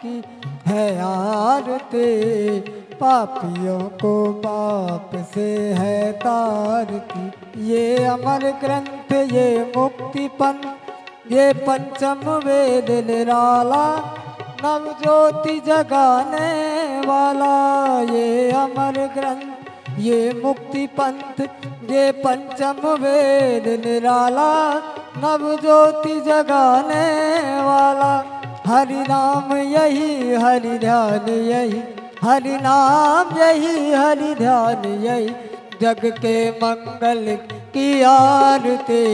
की है आरती, पापियों को पाप से है तारती। ये अमर ग्रंथ ये मुक्ति पंथ, ये पंचम वेद निराला, नव ज्योति जगाने वाला। ये अमर ग्रंथ ये मुक्ति पंथ, ये पंचम वेद निराला, नव ज्योति जगाने वाला। हरि नाम यही हरि ध्यान यही, हरि नाम यही हरि ध्यान यही, जग के मंगल की आरती,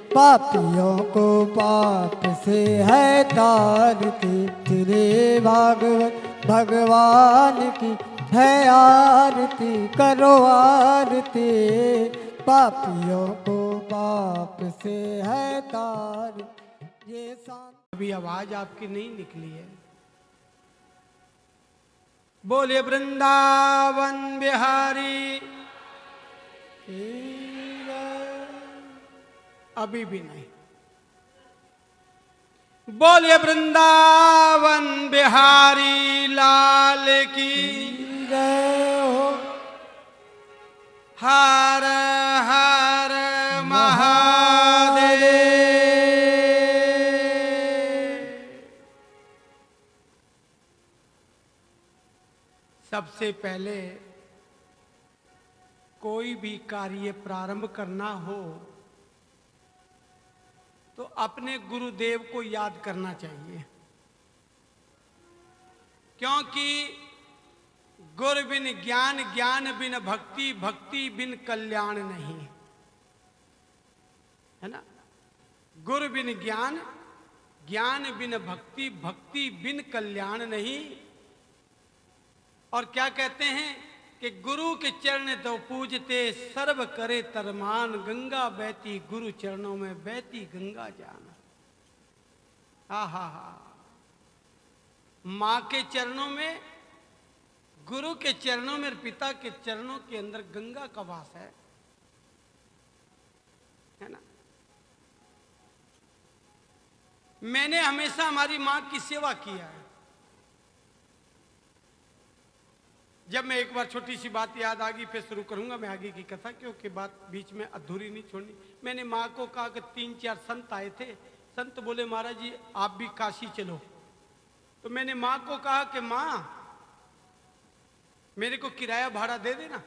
पापियों को पाप से है तारती। तेरे भागवत भगवान की है आरती, करो आरती, पापियों को पाप से है तारती। ये अभी आवाज आपकी नहीं निकली है। बोले वृंदावन बिहारी, अभी भी नहीं। बोले वृंदावन बिहारी लाल की जय हो। हर हर महादेव। सबसे पहले कोई भी कार्य प्रारंभ करना हो तो अपने गुरुदेव को याद करना चाहिए, क्योंकि गुरु बिन ज्ञान, ज्ञान बिन भक्ति, भक्ति बिन कल्याण नहीं, है ना। गुरु बिन ज्ञान, ज्ञान बिन भक्ति, भक्ति बिन कल्याण नहीं। और क्या कहते हैं कि गुरु के चरण तो पूजते, सर्व करे तरमान, गंगा बहती गुरु चरणों में बहती गंगा जाना। हा हा हा। माँ के चरणों में, गुरु के चरणों में, पिता के चरणों के अंदर गंगा का वास है ना। मैंने हमेशा हमारी माँ की सेवा किया है। जब मैं एक बार छोटी सी बात याद आ गई, फिर शुरू करूंगा मैं आगे की कथा, क्योंकि बात बीच में अधूरी नहीं छोड़नी। मैंने माँ को कहा कि 3-4 संत आए थे, संत बोले महाराज जी आप भी काशी चलो। तो मैंने माँ को कहा कि माँ मेरे को किराया भाड़ा दे देना।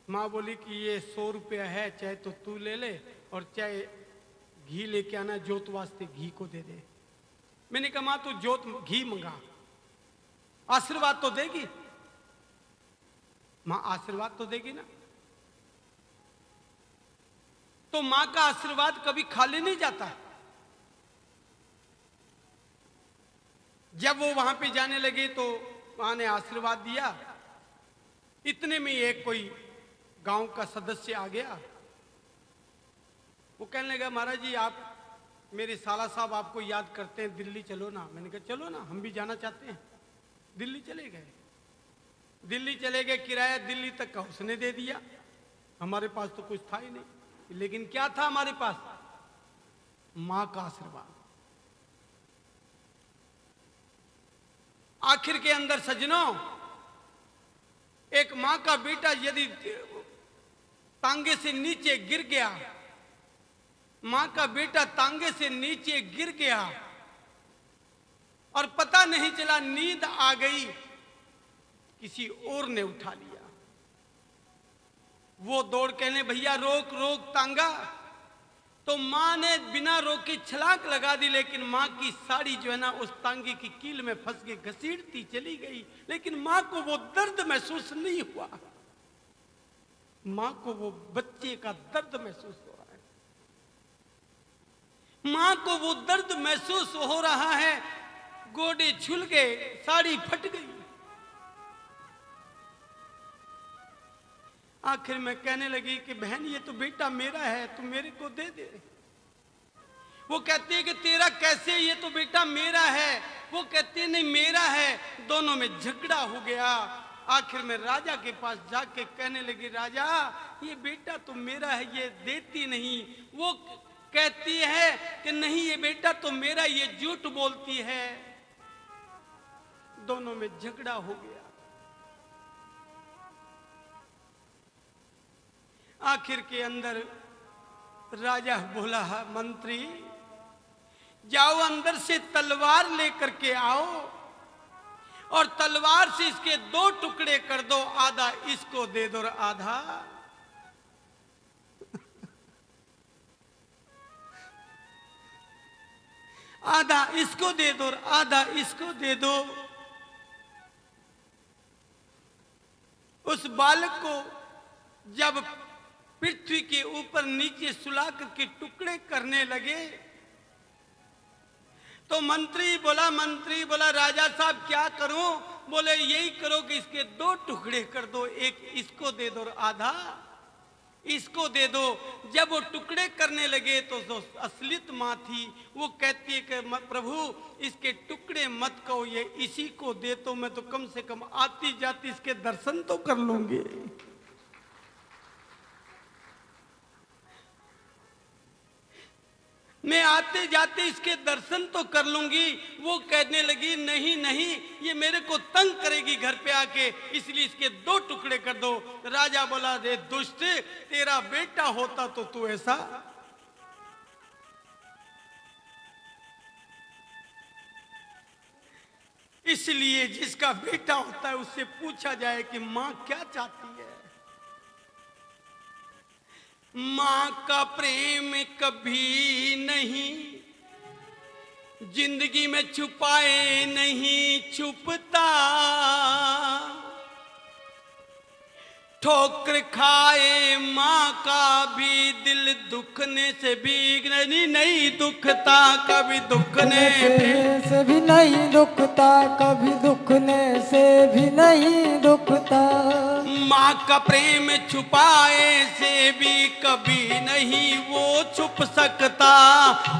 माँ बोली कि ये 100 रुपया है, चाहे तो तू ले ले और चाहे घी लेके आना, जोत वास्ते घी को दे दे। मैंने कहा माँ तू जोत घी मंगा, आशीर्वाद तो देगी। मां आशीर्वाद तो देगी ना। तो मां का आशीर्वाद कभी खाली नहीं जाता। जब वो वहां पे जाने लगे तो मां ने आशीर्वाद दिया। इतने में एक कोई गांव का सदस्य आ गया। वो कहने लगा महाराज जी आप, मेरे साला साहब आपको याद करते हैं, दिल्ली चलो ना। मैंने कहा चलो ना, हम भी जाना चाहते हैं। दिल्ली चले गए। दिल्ली चले गए, किराया दिल्ली तक का उसने दे दिया। हमारे पास तो कुछ था ही नहीं, लेकिन क्या था हमारे पास? मां का आशीर्वाद। आखिर के अंदर सज्जनों, एक मां का बेटा यदि तांगे से नीचे गिर गया, मां का बेटा तांगे से नीचे गिर गया और पता नहीं चला, नींद आ गई, किसी और ने उठा लिया। वो दौड़ कहने भैया रोक रोक तांगा। तो मां ने बिना रोके छलांग लगा दी, लेकिन मां की साड़ी जो है ना उस तांगे की कील में फंस के घसीटती चली गई। लेकिन मां को वो दर्द महसूस नहीं हुआ। मां को वो बच्चे का दर्द महसूस हो रहा है। मां को वो दर्द महसूस हो रहा है। गोडे झुल गए, साड़ी फट गई। आखिर में कहने लगी कि बहन ये तो बेटा मेरा है, तू मेरे को दे दे। वो कहती है कि तेरा कैसे, ये तो बेटा मेरा है। वो कहती है नहीं मेरा है। दोनों में झगड़ा हो गया। आखिर में राजा के पास जाके कहने लगी राजा ये बेटा तो मेरा है, ये देती नहीं। वो कहती है कि नहीं ये बेटा तो मेरा, ये झूठ बोलती है। दोनों में झगड़ा हो गया। आखिर के अंदर राजा बोला, मंत्री जाओ अंदर से तलवार लेकर के आओ और तलवार से इसके दो टुकड़े कर दो, आधा इसको दे दो और आधा आधा इसको दे दो और आधा इसको दे दो। उस बालक को जब पृथ्वी के ऊपर नीचे सुला करके टुकड़े करने लगे तो मंत्री बोला राजा साहब क्या करूं? बोले यही करो कि इसके दो टुकड़े कर दो, एक इसको दे दो और आधा इसको दे दो। जब वो टुकड़े करने लगे तो जो असलियत माँ थी वो कहती है कि प्रभु इसके टुकड़े मत कहो, ये इसी को दे तो मैं तो कम से कम आती जाती इसके दर्शन तो कर लूंगी। मैं आते जाते इसके दर्शन तो कर लूंगी। वो कहने लगी नहीं नहीं, ये मेरे को तंग करेगी घर पे आके, इसलिए इसके दो टुकड़े कर दो। राजा बोला, रे दुष्ट, तेरा बेटा होता तो तू ऐसा इसलिए जिसका बेटा होता है उससे पूछा जाए कि मां क्या चाहती है। मां का प्रेम कभी नहीं जिंदगी में छुपाए नहीं छुपता, ठोकर खाए माँ का भी दिल दुखने से भी नहीं दुखता, कभी दुखने से भी नहीं दुखता, कभी दुखने से भी नहीं दुखता। माँ का प्रेम छुपाए से भी कभी नहीं वो छुप सकता,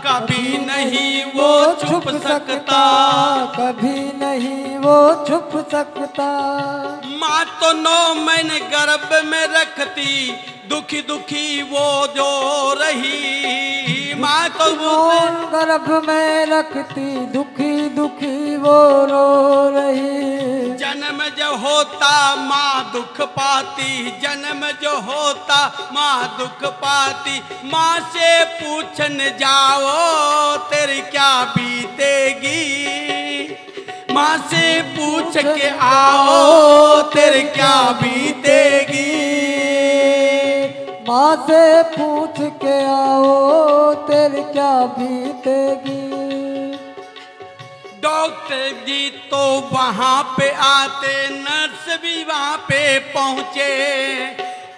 कभी नहीं वो छुप सकता, कभी नहीं वो छुप सकता। माँ तो 9 महीने गर्भ में रखती, दुखी दुखी वो जो रही। माँ तो गर्भ में रखती, दुखी दुखी वो रो रही। जन्म जो होता माँ दुख पाती, जन्म जो होता माँ दुख पाती। माँ से पूछन जाओ तेरी क्या बीतेगी, माँ से पूछ के आओ तेरे क्या बीतेगी। माँ से पूछ के आओ तेरे क्या बीतेगी। डॉक्टर जी तो वहाँ पे आते, नर्स भी वहाँ पे पहुँचे,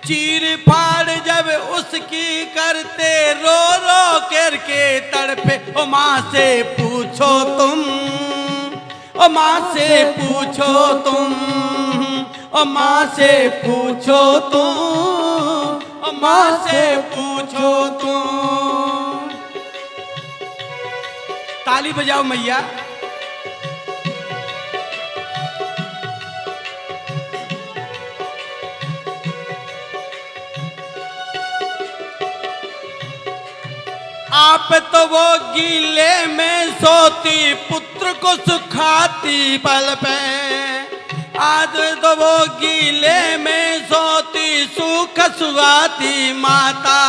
चीर फाड़ जब उसकी करते, रो रो करके तड़पे। ओ माँ से पूछो तुम, ओ माँ से पूछो तुम, ओ माँ से पूछो तुम, ओ माँ से पूछो तुम। ताली बजाओ मैया। आप तो वो गीले में सोती, पुत्र को सुखाती पल पे। आज तो वो गीले में सोती, सुख सुहाती माता।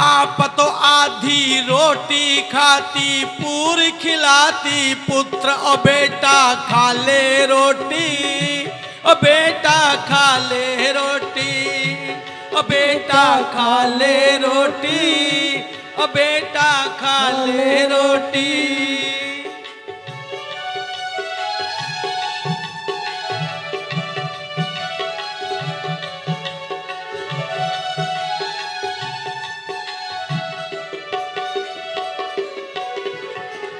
आप तो आधी रोटी खाती, पूरी खिलाती पुत्र। ओ बेटा खा ले रोटी, ओ बेटा खा ले रोटी, ओ बेटा खा ले रोटी, ओ बेटा खा ले रोटी।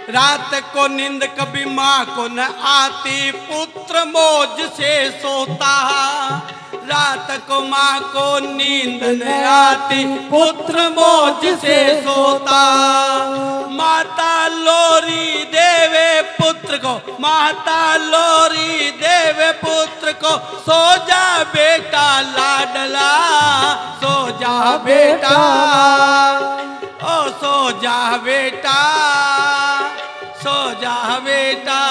रात को नींद कभी माँ को न आती, पुत्र मौज से सोता। रात को माँ को नींद न आती, पुत्र मौज से सोता। माता लोरी देवे पुत्र को, माता लोरी देवे पुत्र को, सो जा बेटा लाडला, सो जा बेटा, ओ सो जा बेटा, सो जा बेटा।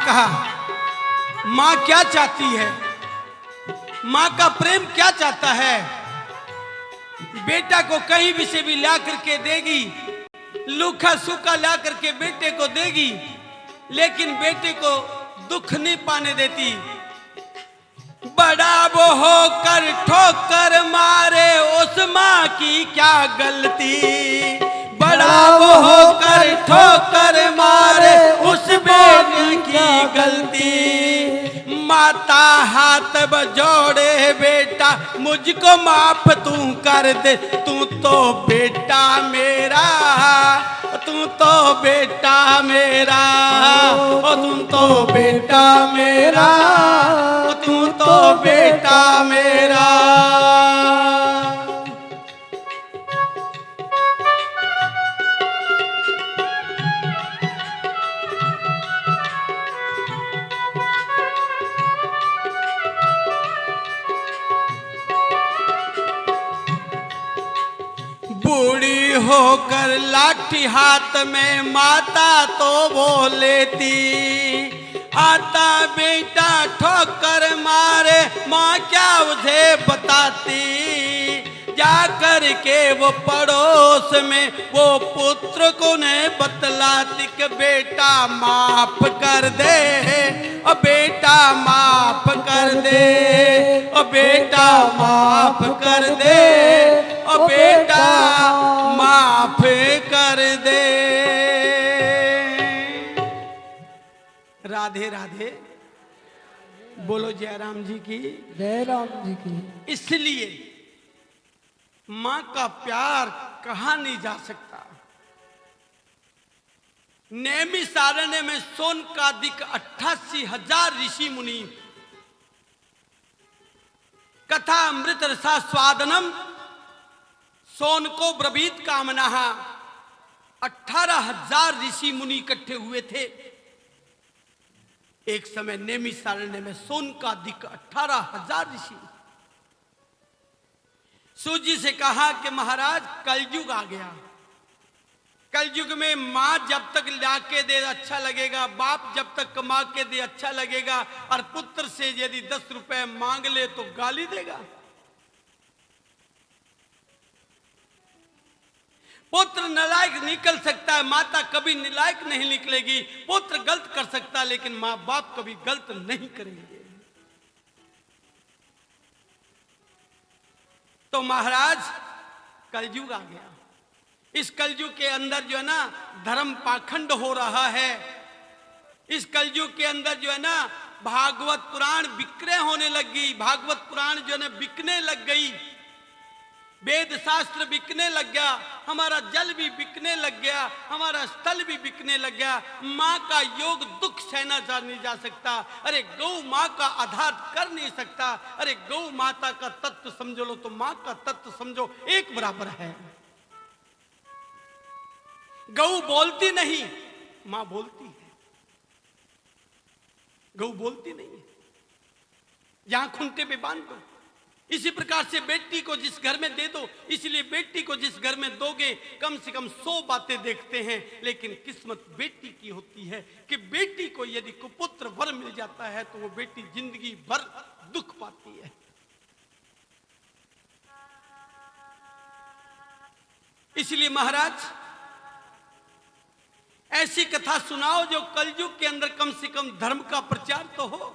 कहा, मां क्या चाहती है, मां का प्रेम क्या चाहता है। बेटा को कहीं भी से भी ला करके देगी, लूखा सूखा ला करके बेटे को देगी, लेकिन बेटे को दुख नहीं पाने देती। बड़ा वो होकर ठोकर मारे उस माँ की क्या गलती, बड़ा वो होकर ठोकर मारे उस बेटे की गलती। माता हाथ बजोड़े बेटा मुझको माफ तू कर दे, तू तो बेटा मेरा, तू तो बेटा मेरा, ओ तुम तो बेटा मेरा, तू तो बेटा मेरा। बूढ़ी होकर लाठी हाथ में माता तो वो लेती, आता बेटा ठोकर मारे माँ क्या उसे बताती। जा कर के वो पड़ोस में वो पुत्र को ने बतलाती कि बेटा माफ कर दे, ओ बेटा माफ कर दे, ओ बेटा माफ कर दे, ओ बेटा माफ कर दे। राधे राधे, बोलो जयराम जी की। जयराम जी की। इसलिए मां का प्यार कहा नहीं जा सकता। नैमिषारण्य में सोनकादिक 88,000 ऋषि मुनि कथा अमृत रसा स्वादनम सोन को ब्रवीत कामना, 18,000 ऋषि मुनि इकट्ठे हुए थे एक समय नैमिषारण्य में। सोनकादिक 18,000 ऋषि। सूजी से कहा कि महाराज कलयुग आ गया, कलयुग में माँ जब तक ला के दे अच्छा लगेगा, बाप जब तक कमा के दे अच्छा लगेगा, और पुत्र से यदि 10 रुपए मांग ले तो गाली देगा। पुत्र नालायक निकल सकता है, माता कभी नालायक नहीं निकलेगी। पुत्र गलत कर सकता है लेकिन माँ बाप कभी गलत नहीं करेंगे। तो महाराज कलयुग आ गया। इस कलयुग के अंदर जो है ना धर्म पाखंड हो रहा है। इस कलयुग के अंदर जो है ना भागवत पुराण विक्रय होने लग गई, भागवत पुराण जो है ना बिकने लग गई, वेद शास्त्र बिकने लग गया, हमारा जल भी बिकने लग गया, हमारा स्थल भी बिकने लग गया। माँ का योग दुख सहना जा नहीं जा सकता। अरे गौ माँ का आधार कर नहीं सकता। अरे गौ माता का तत्व समझो लो तो माँ का तत्व समझो, एक बराबर है। गौ बोलती नहीं, माँ बोलती है। गौ बोलती नहीं है, यहां खूंटे पे बांध दो। इसी प्रकार से बेटी को जिस घर में दे दो, इसलिए बेटी को जिस घर में दोगे कम से कम 100 बातें देखते हैं, लेकिन किस्मत बेटी की होती है कि बेटी को यदि कुपुत्र वर मिल जाता है तो वो बेटी जिंदगी भर दुख पाती है। इसलिए महाराज ऐसी कथा सुनाओ जो कलयुग के अंदर कम से कम धर्म का प्रचार तो हो।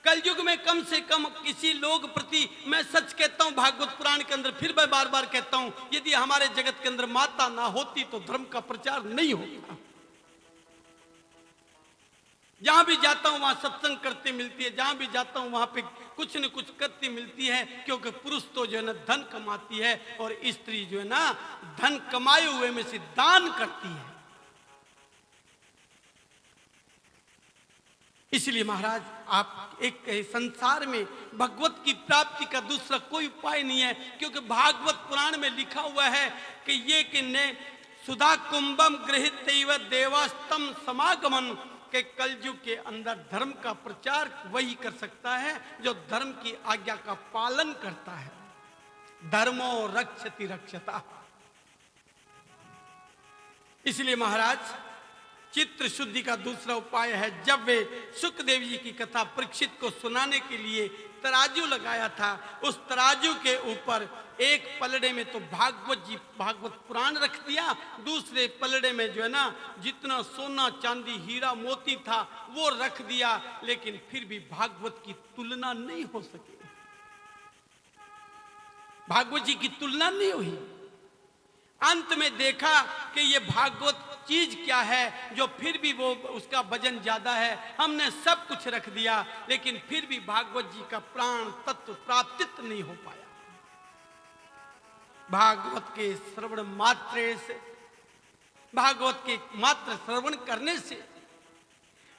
कलयुग में कम से कम किसी लोग प्रति, मैं सच कहता हूं भागवत पुराण के अंदर, फिर मैं बार बार कहता हूं, यदि हमारे जगत के अंदर माता ना होती तो धर्म का प्रचार नहीं होता। जहां भी जाता हूं वहां सत्संग करते मिलती है, जहां भी जाता हूं वहां पे कुछ न कुछ करती मिलती है, क्योंकि पुरुष तो जो है ना धन कमाती है और स्त्री जो है ना धन कमाए हुए में से दान करती है। इसलिए महाराज आप एक संसार में भगवत की प्राप्ति का दूसरा कोई उपाय नहीं है, क्योंकि भागवत पुराण में लिखा हुआ है कि ये कि ने सुधा कुंभम गृहित देवास्तम समागमन, के कलयुग के अंदर धर्म का प्रचार वही कर सकता है जो धर्म की आज्ञा का पालन करता है। धर्मो रक्षति रक्षता। इसलिए महाराज चित्र शुद्धि का दूसरा उपाय है, जब वे सुखदेव जी की कथा परीक्षित को सुनाने के लिए तराजू लगाया था, उस तराजू के ऊपर एक पलड़े में तो भागवत पुराण रख दिया, दूसरे पलड़े में जो है ना जितना सोना चांदी हीरा मोती था वो रख दिया, लेकिन फिर भी भागवत की तुलना नहीं हो सकी। भागवत जी की तुलना नहीं हुई। अंत में देखा कि ये भागवत चीज क्या है जो फिर भी वो उसका वजन ज्यादा है। हमने सब कुछ रख दिया, लेकिन फिर भी भागवत जी का प्राण तत्व प्राप्त नहीं हो पाया। भागवत के श्रवण मात्र से, भागवत के मात्र श्रवण करने से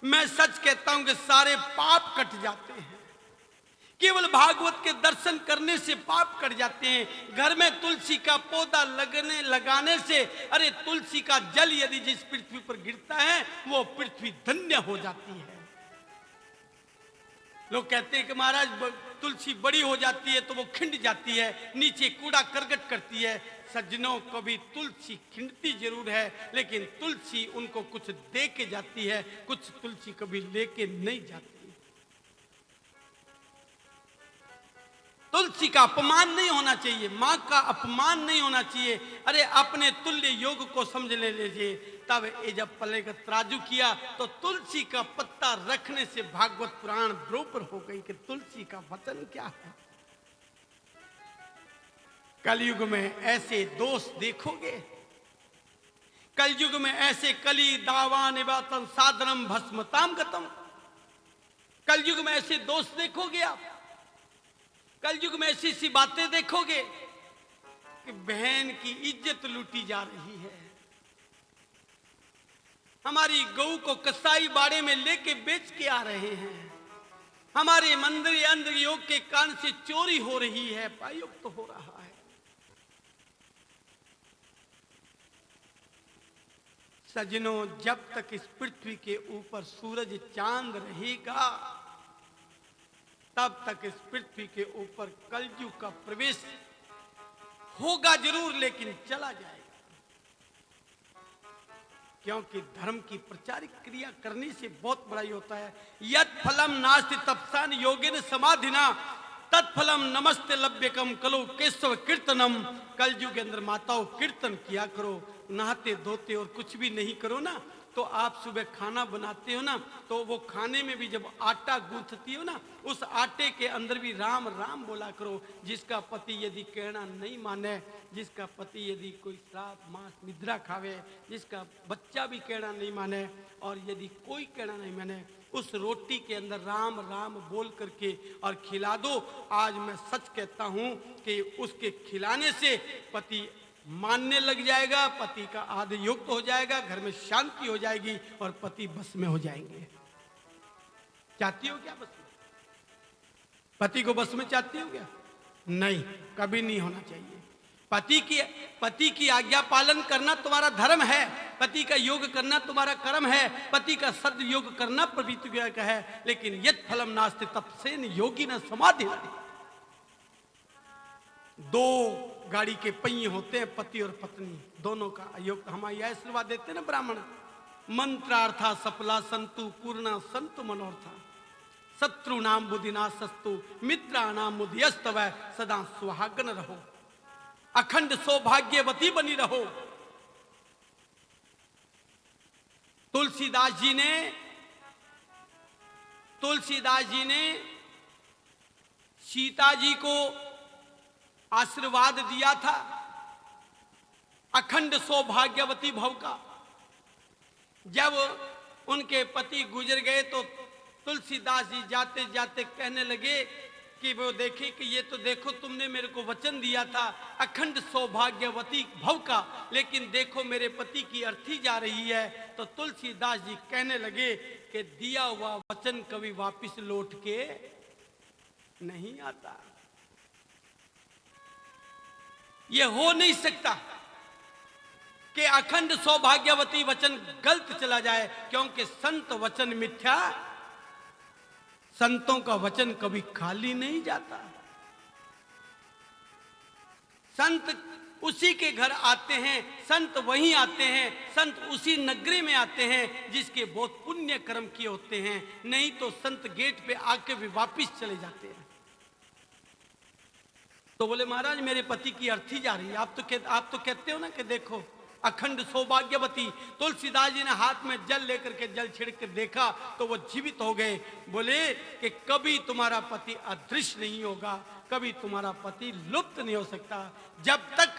मैं सच कहता हूं कि सारे पाप कट जाते हैं। केवल भागवत के दर्शन करने से पाप कट जाते हैं। घर में तुलसी का पौधा लगाने से, अरे तुलसी का जल यदि जिस पृथ्वी पर गिरता है वो पृथ्वी धन्य हो जाती है। लोग कहते हैं कि महाराज तुलसी बड़ी हो जाती है तो वो खिंड जाती है, नीचे कूड़ा करकट करती है। सज्जनों, कभी तुलसी खिंडती जरूर है, लेकिन तुलसी उनको कुछ दे के जाती है, कुछ तुलसी कभी लेके नहीं जाती। तुलसी का अपमान नहीं होना चाहिए, मां का अपमान नहीं होना चाहिए। अरे अपने तुल्य योग को समझ ले लीजिए। तब ये जब पल्ले का तराजू किया तो तुलसी का पत्ता रखने से भागवत पुराण बरोबर हो गई कि तुलसी का वचन क्या है। कलयुग में ऐसे दोष देखोगे, कलयुग में ऐसे कली दावा निवातन साधनम भस्मताम गतम, कलयुग में ऐसे दोष देखोगे आप। कलयुग में ऐसी सी बातें देखोगे कि बहन की इज्जत लूटी जा रही है। हमारी गऊ को कसाई बाड़े में लेके बेच के आ रहे हैं। हमारे मंदिर अंदर योग के कारण से चोरी हो रही है, पायुक्त तो हो रहा है। सज्जनों, जब तक इस पृथ्वी के ऊपर सूरज चांद रहेगा तब तक इस पृथ्वी के ऊपर कलयुग का प्रवेश होगा जरूर, लेकिन चला जाएगा। क्योंकि धर्म की प्रचारिक क्रिया करने से बहुत बड़ा ही होता है। यत् फलम नास्ति तपसान योगेन समाधिना तत्फलम नमस्ते लभ्यकम कलो केशव कीर्तनम। कलयुग के अंदर माताओं कीर्तन किया करो, नहाते धोते और कुछ भी नहीं करो ना तो आप सुबह खाना बनाते हो ना, तो वो खाने में भी जब आटा गूंथती हो ना, उस आटे के अंदर भी राम राम बोला करो। जिसका पति यदि कहना नहीं माने, जिसका पति यदि कोई श्राप मांस निद्रा खावे, जिसका बच्चा भी कहना नहीं माने और यदि कोई कहना नहीं माने, उस रोटी के अंदर राम राम बोल करके और खिला दो। आज मैं सच कहता हूं कि उसके खिलाने से पति मानने लग जाएगा, पति का आदि युक्त हो जाएगा, घर में शांति हो जाएगी और पति बस में हो जाएंगे। चाहती हो क्या बस में? पति को बस में चाहती हो क्या? नहीं, कभी नहीं होना चाहिए। पति की आज्ञा पालन करना तुम्हारा धर्म है, पति का योग करना तुम्हारा कर्म है, पति का सदयोग करना पवित्र का है। लेकिन यत् फलम नास्ति तपसेन योगी न समाधि। दो गाड़ी के पहिए होते हैं, पति और पत्नी दोनों का योग। हमारे यह आशीर्वाद देते हैं ना ब्राह्मण, मंत्रार्था सफला संतु पूर्णा संतु मनोर्था शत्रु नाम बुद्धिना सस्तु मित्रा नाम मुदियस्तव। सदा सुहागन रहो, अखंड सौभाग्यवती बनी रहो। तुलसीदास जी ने सीता जी को आशीर्वाद दिया था अखंड सौभाग्यवती भव का। जब उनके पति गुजर गए तो तुलसीदास जी जाते जाते कहने लगे कि वो देखे कि ये तो देखो तुमने मेरे को वचन दिया था अखंड सौभाग्यवती भव का, लेकिन देखो मेरे पति की अर्थी जा रही है। तो तुलसीदास जी कहने लगे कि दिया हुआ वचन कभी वापस लौट के नहीं आता। ये हो नहीं सकता कि अखंड सौभाग्यवती वचन गलत चला जाए, क्योंकि संत वचन मिथ्या, संतों का वचन कभी खाली नहीं जाता। संत उसी के घर आते हैं, संत वहीं आते हैं, संत उसी नगरी में आते हैं जिसके बहुत पुण्य कर्म किए होते हैं। नहीं तो संत गेट पे आके भी वापिस चले जाते हैं। तो बोले महाराज मेरे पति की अर्थी जा रही है। आप तो कहते हो ना कि देखो अखंड सौभाग्यवती। तुलसीदास जी ने हाथ में जल लेकर के जल छिड़क कर देखा तो वो जीवित हो गए। बोले कि कभी तुम्हारा पति अदृश्य नहीं होगा, कभी तुम्हारा पति लुप्त नहीं हो सकता। जब तक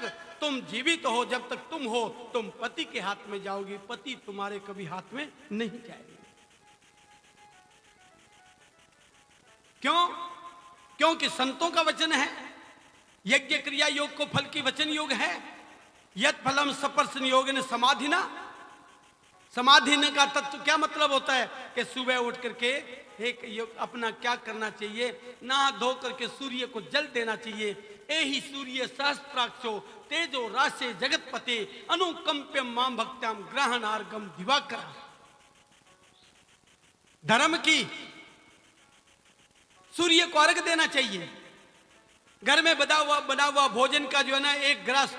तुम जीवित हो, जब तक तुम हो, तुम पति के हाथ में जाओगी, पति तुम्हारे कभी हाथ में नहीं जाएगी। क्यों? क्योंकि संतों का वचन है, यज्ञ क्रिया योग को फल की वचन योग है। यत फलम सपर्शन योग ने समाधिना। समाधिन का तत्व क्या मतलब होता है कि सुबह उठ करके एक योग अपना क्या करना चाहिए, नहा धो करके सूर्य को जल देना चाहिए। एहि सूर्य सहस्त्राक्षो तेजो राशे जगतपते अनुकंप्यम माम भक्त्याम ग्रहणार्गम दिवाकर। धर्म की सूर्य को अर्घ देना चाहिए। घर में बना हुआ भोजन का जो है ना एक ग्रास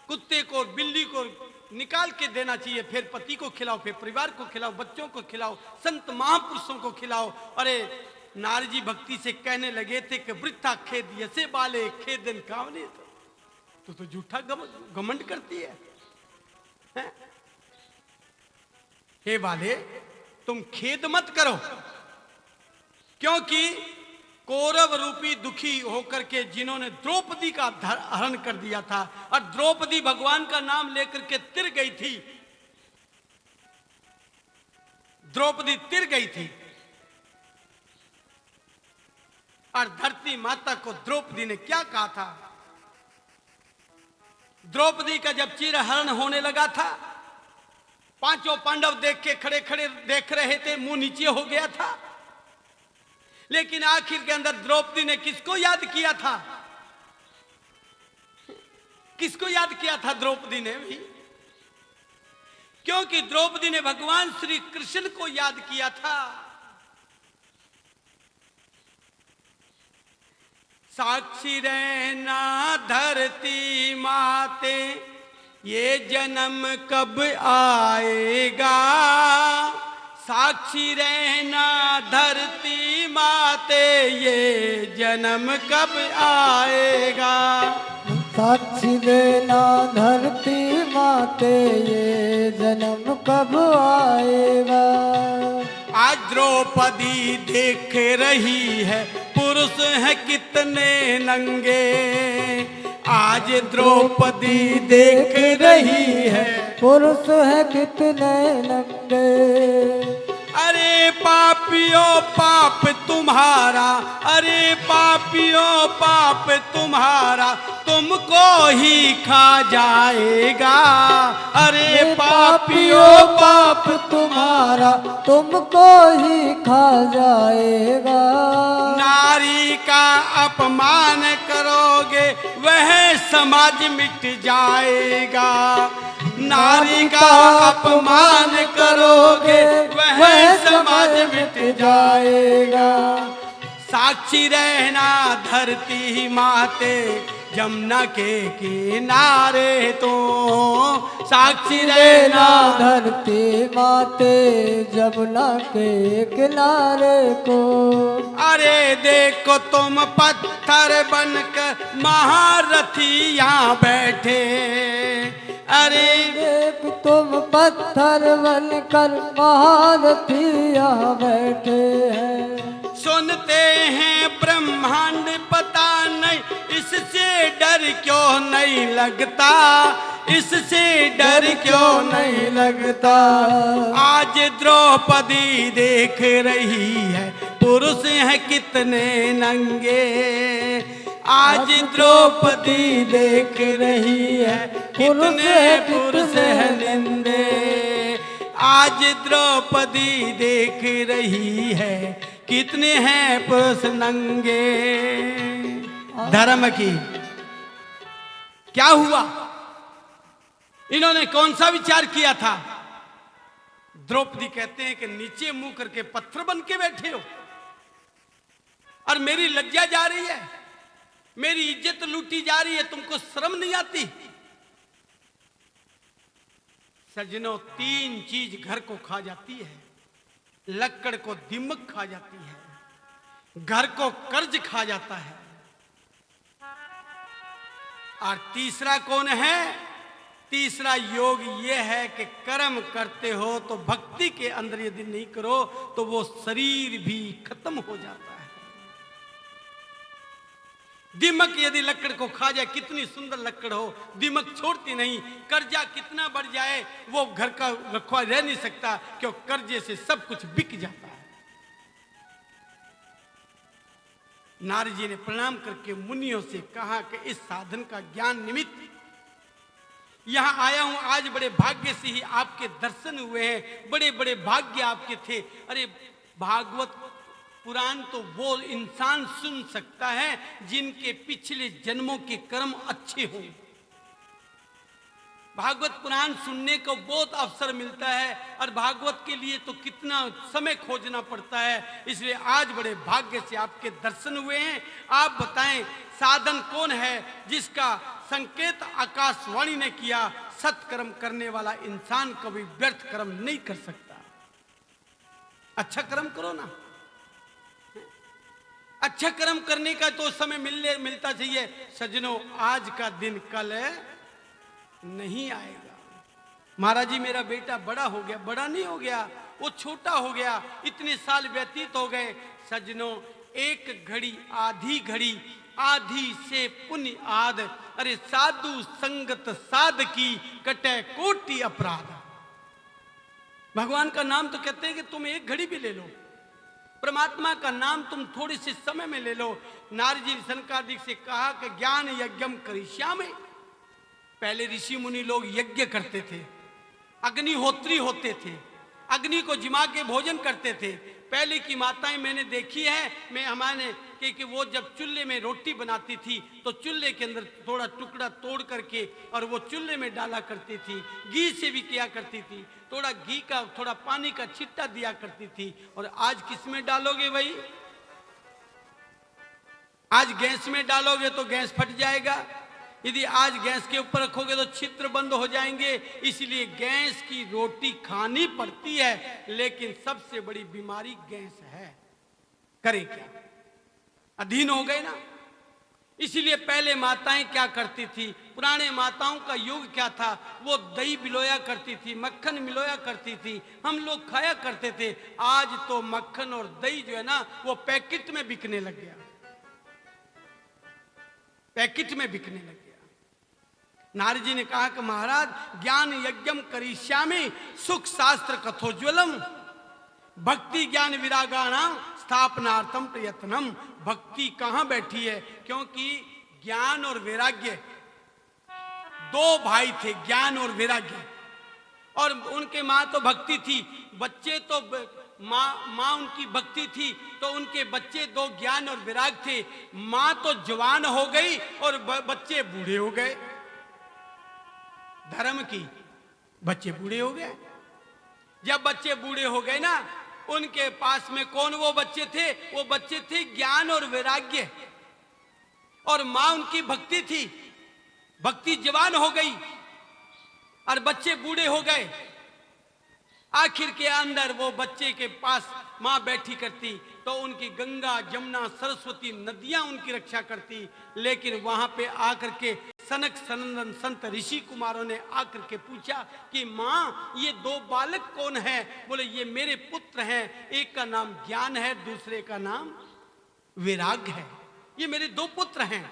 कुत्ते को बिल्ली को निकाल के देना चाहिए, फिर पति को खिलाओ, फिर परिवार को खिलाओ, बच्चों को खिलाओ, संत महापुरुषों को खिलाओ। अरे नारजी भक्ति से कहने लगे थे कि वृथा खेद यसे बाले खेदन कावने। तो झूठा घमंड करती है? हे बाले तुम खेद मत करो, क्योंकि कौरव रूपी दुखी होकर के जिन्होंने द्रौपदी का हरण कर दिया था, और द्रौपदी भगवान का नाम लेकर के तिर गई थी, द्रौपदी तिर गई थी, और धरती माता को द्रौपदी ने क्या कहा था? द्रौपदी का जब चिरहरण होने लगा था, पांचों पांडव देख के खड़े खड़े देख रहे थे, मुंह नीचे हो गया था। लेकिन आखिर के अंदर द्रौपदी ने किसको याद किया था? किसको याद किया था द्रौपदी ने भी? क्योंकि द्रौपदी ने भगवान श्री कृष्ण को याद किया था। साक्षी रहना धरती माते, ये जन्म कब आएगा। साक्षी रहना धरती माते, ये जन्म कब आएगा। साक्षी देना धरती माते, ये जन्म कब आएगा। आज द्रौपदी देख रही है पुरुष है कितने नंगे। आज द्रौपदी देख रही है पुरुष है कितने नंगे। अरे पापियों पाप तुम्हारा, अरे पापियों पाप तुम्हारा, तुमको ही खा जाएगा। अरे पापियों पाप तुम्हारा, तुमको ही खा जाएगा। नारी का अपमान करोगे वह समाज मिट जाएगा। नारी का अपमान करोगे वह समाज मिट जाएगा। साक्षी रहना धरती माते, जमुना के किनारे तो। साक्षी रहना धरती माते, जमुना के किनारे को। अरे देखो तुम पत्थर बनकर महारथी यहाँ बैठे। अरे देख तुम पत्थर बनकर महारथी यहाँ बैठे हैं। सुनते हैं ब्रह्मांड पता नहीं, इससे डर क्यों नहीं लगता। इससे डर क्यों नहीं लगता। आज द्रौपदी देख रही है पुरुष है कितने नंगे। आज द्रौपदी देख रही है कितने पुरुष है निंदे। आज द्रौपदी देख रही है कितने हैं पुरुष नंगे। धर्म की क्या हुआ? इन्होंने कौन सा विचार किया था? द्रौपदी कहते हैं कि नीचे मुंह करके पत्थर बन के बैठे हो और मेरी लज्जा जा रही है। मेरी इज्जत लूटी जा रही है, तुमको शर्म नहीं आती? सजनों, 3 चीज घर को खा जाती है। लक्कड़ को दीमक खा जाती है, घर को कर्ज खा जाता है, और तीसरा कौन है? तीसरा योग यह है कि कर्म करते हो तो भक्ति के अंदर यदि नहीं करो तो वो शरीर भी खत्म हो जाता है। दीमक यदि लकड़ को खा जाए, कितनी सुंदर लकड़ हो, दीमक छोड़ती नहीं। कर्जा कितना बढ़ जाए, वो घर का रखवा रह नहीं सकता, क्योंकि कर्जे से सब कुछ बिक जाता है। नारद जी ने प्रणाम करके मुनियों से कहा कि इस साधन का ज्ञान निमित्त यहां आया हूं। आज बड़े भाग्य से ही आपके दर्शन हुए हैं, बड़े बड़े भाग्य आपके थे। अरे भागवत पुराण तो वो इंसान सुन सकता है जिनके पिछले जन्मों के कर्म अच्छे हों। भागवत पुराण सुनने को बहुत अवसर मिलता है, और भागवत के लिए तो कितना समय खोजना पड़ता है। इसलिए आज बड़े भाग्य से आपके दर्शन हुए हैं। आप बताएं, साधन कौन है जिसका संकेत आकाशवाणी ने किया? सत्कर्म करने वाला इंसान कभी व्यर्थ कर्म नहीं कर सकता। अच्छा कर्म करो ना। अच्छा कर्म करने का तो समय मिलता चाहिए। सजनों, आज का दिन कल नहीं आएगा। महाराज जी, मेरा बेटा बड़ा हो गया। बड़ा नहीं हो गया, वो छोटा हो गया। इतने साल व्यतीत हो गए। सजनों, एक घड़ी आधी घड़ी, आधी से पुण्य आद। अरे साधु संगत साध की, कटे कोटि अपराध। भगवान का नाम तो कहते हैं कि तुम एक घड़ी भी ले लो, परमात्मा का नाम तुम थोड़े से समय में ले लो। नारद जी ने सनकादिक से कहा कि ज्ञान यज्ञम करिष्यामि। पहले ऋषि मुनि लोग यज्ञ करते थे, अग्निहोत्री होते थे, अग्नि को जिमा के भोजन करते थे। पहले की माताएं मैंने देखी है, मैं हमारे कि वो जब चूल्हे में रोटी बनाती थी तो चूल्हे के अंदर थोड़ा टुकड़ा तोड़ करके और वो चूल्हे में डाला करती थी। घी से भी किया करती थी, थोड़ा घी का थोड़ा पानी का छिट्टा दिया करती थी। और आज किस में डालोगे भाई? आज गैस में डालोगे तो गैस फट जाएगा। यदि आज गैस के ऊपर रखोगे तो छिद्र बंद हो जाएंगे। इसलिए गैस की रोटी खानी पड़ती है, लेकिन सबसे बड़ी बीमारी गैस है। करे क्या? अधीन हो गए ना। इसलिए पहले माताएं क्या करती थी? पुराने माताओं का युग क्या था? वो दही मिलोया करती थी, मक्खन मिलोया करती थी, हम लोग खाया करते थे। आज तो मक्खन और दही जो है ना, वो पैकेट में बिकने लग गया, पैकेट में बिकने लग गया। नारद जी ने कहा कि महाराज, ज्ञान यज्ञम करिष्यामि, सुख शास्त्र कथोज्वलम, भक्ति ज्ञान विरागाणाम स्थापनार्थम प्रयत्नम। भक्ति कहां बैठी है? क्योंकि ज्ञान और वैराग्य दो भाई थे, ज्ञान और वैराग्य। और उनके मां तो भक्ति थी, बच्चे तो माँ उनकी भक्ति थी, तो उनके बच्चे दो ज्ञान और विराग थे। माँ तो जवान हो गई और बच्चे बूढ़े हो गए। धर्म की, बच्चे बूढ़े हो गए। जब बच्चे बूढ़े हो गए ना, उनके पास में कौन वो बच्चे थे? वो बच्चे थे ज्ञान और वैराग्य। और माँ उनकी भक्ति थी, भक्ति जवान हो गई और बच्चे बूढ़े हो गए। आखिर के अंदर वो बच्चे के पास माँ बैठी करती तो उनकी गंगा जमुना सरस्वती नदियां उनकी रक्षा करती। लेकिन वहां पे आकर के सनक सनंदन संत ऋषि कुमारों ने आकर के पूछा कि माँ, ये दो बालक कौन है? बोले ये मेरे पुत्र हैं, एक का नाम ज्ञान है, दूसरे का नाम वैराग्य है। ये मेरे दो पुत्र हैं।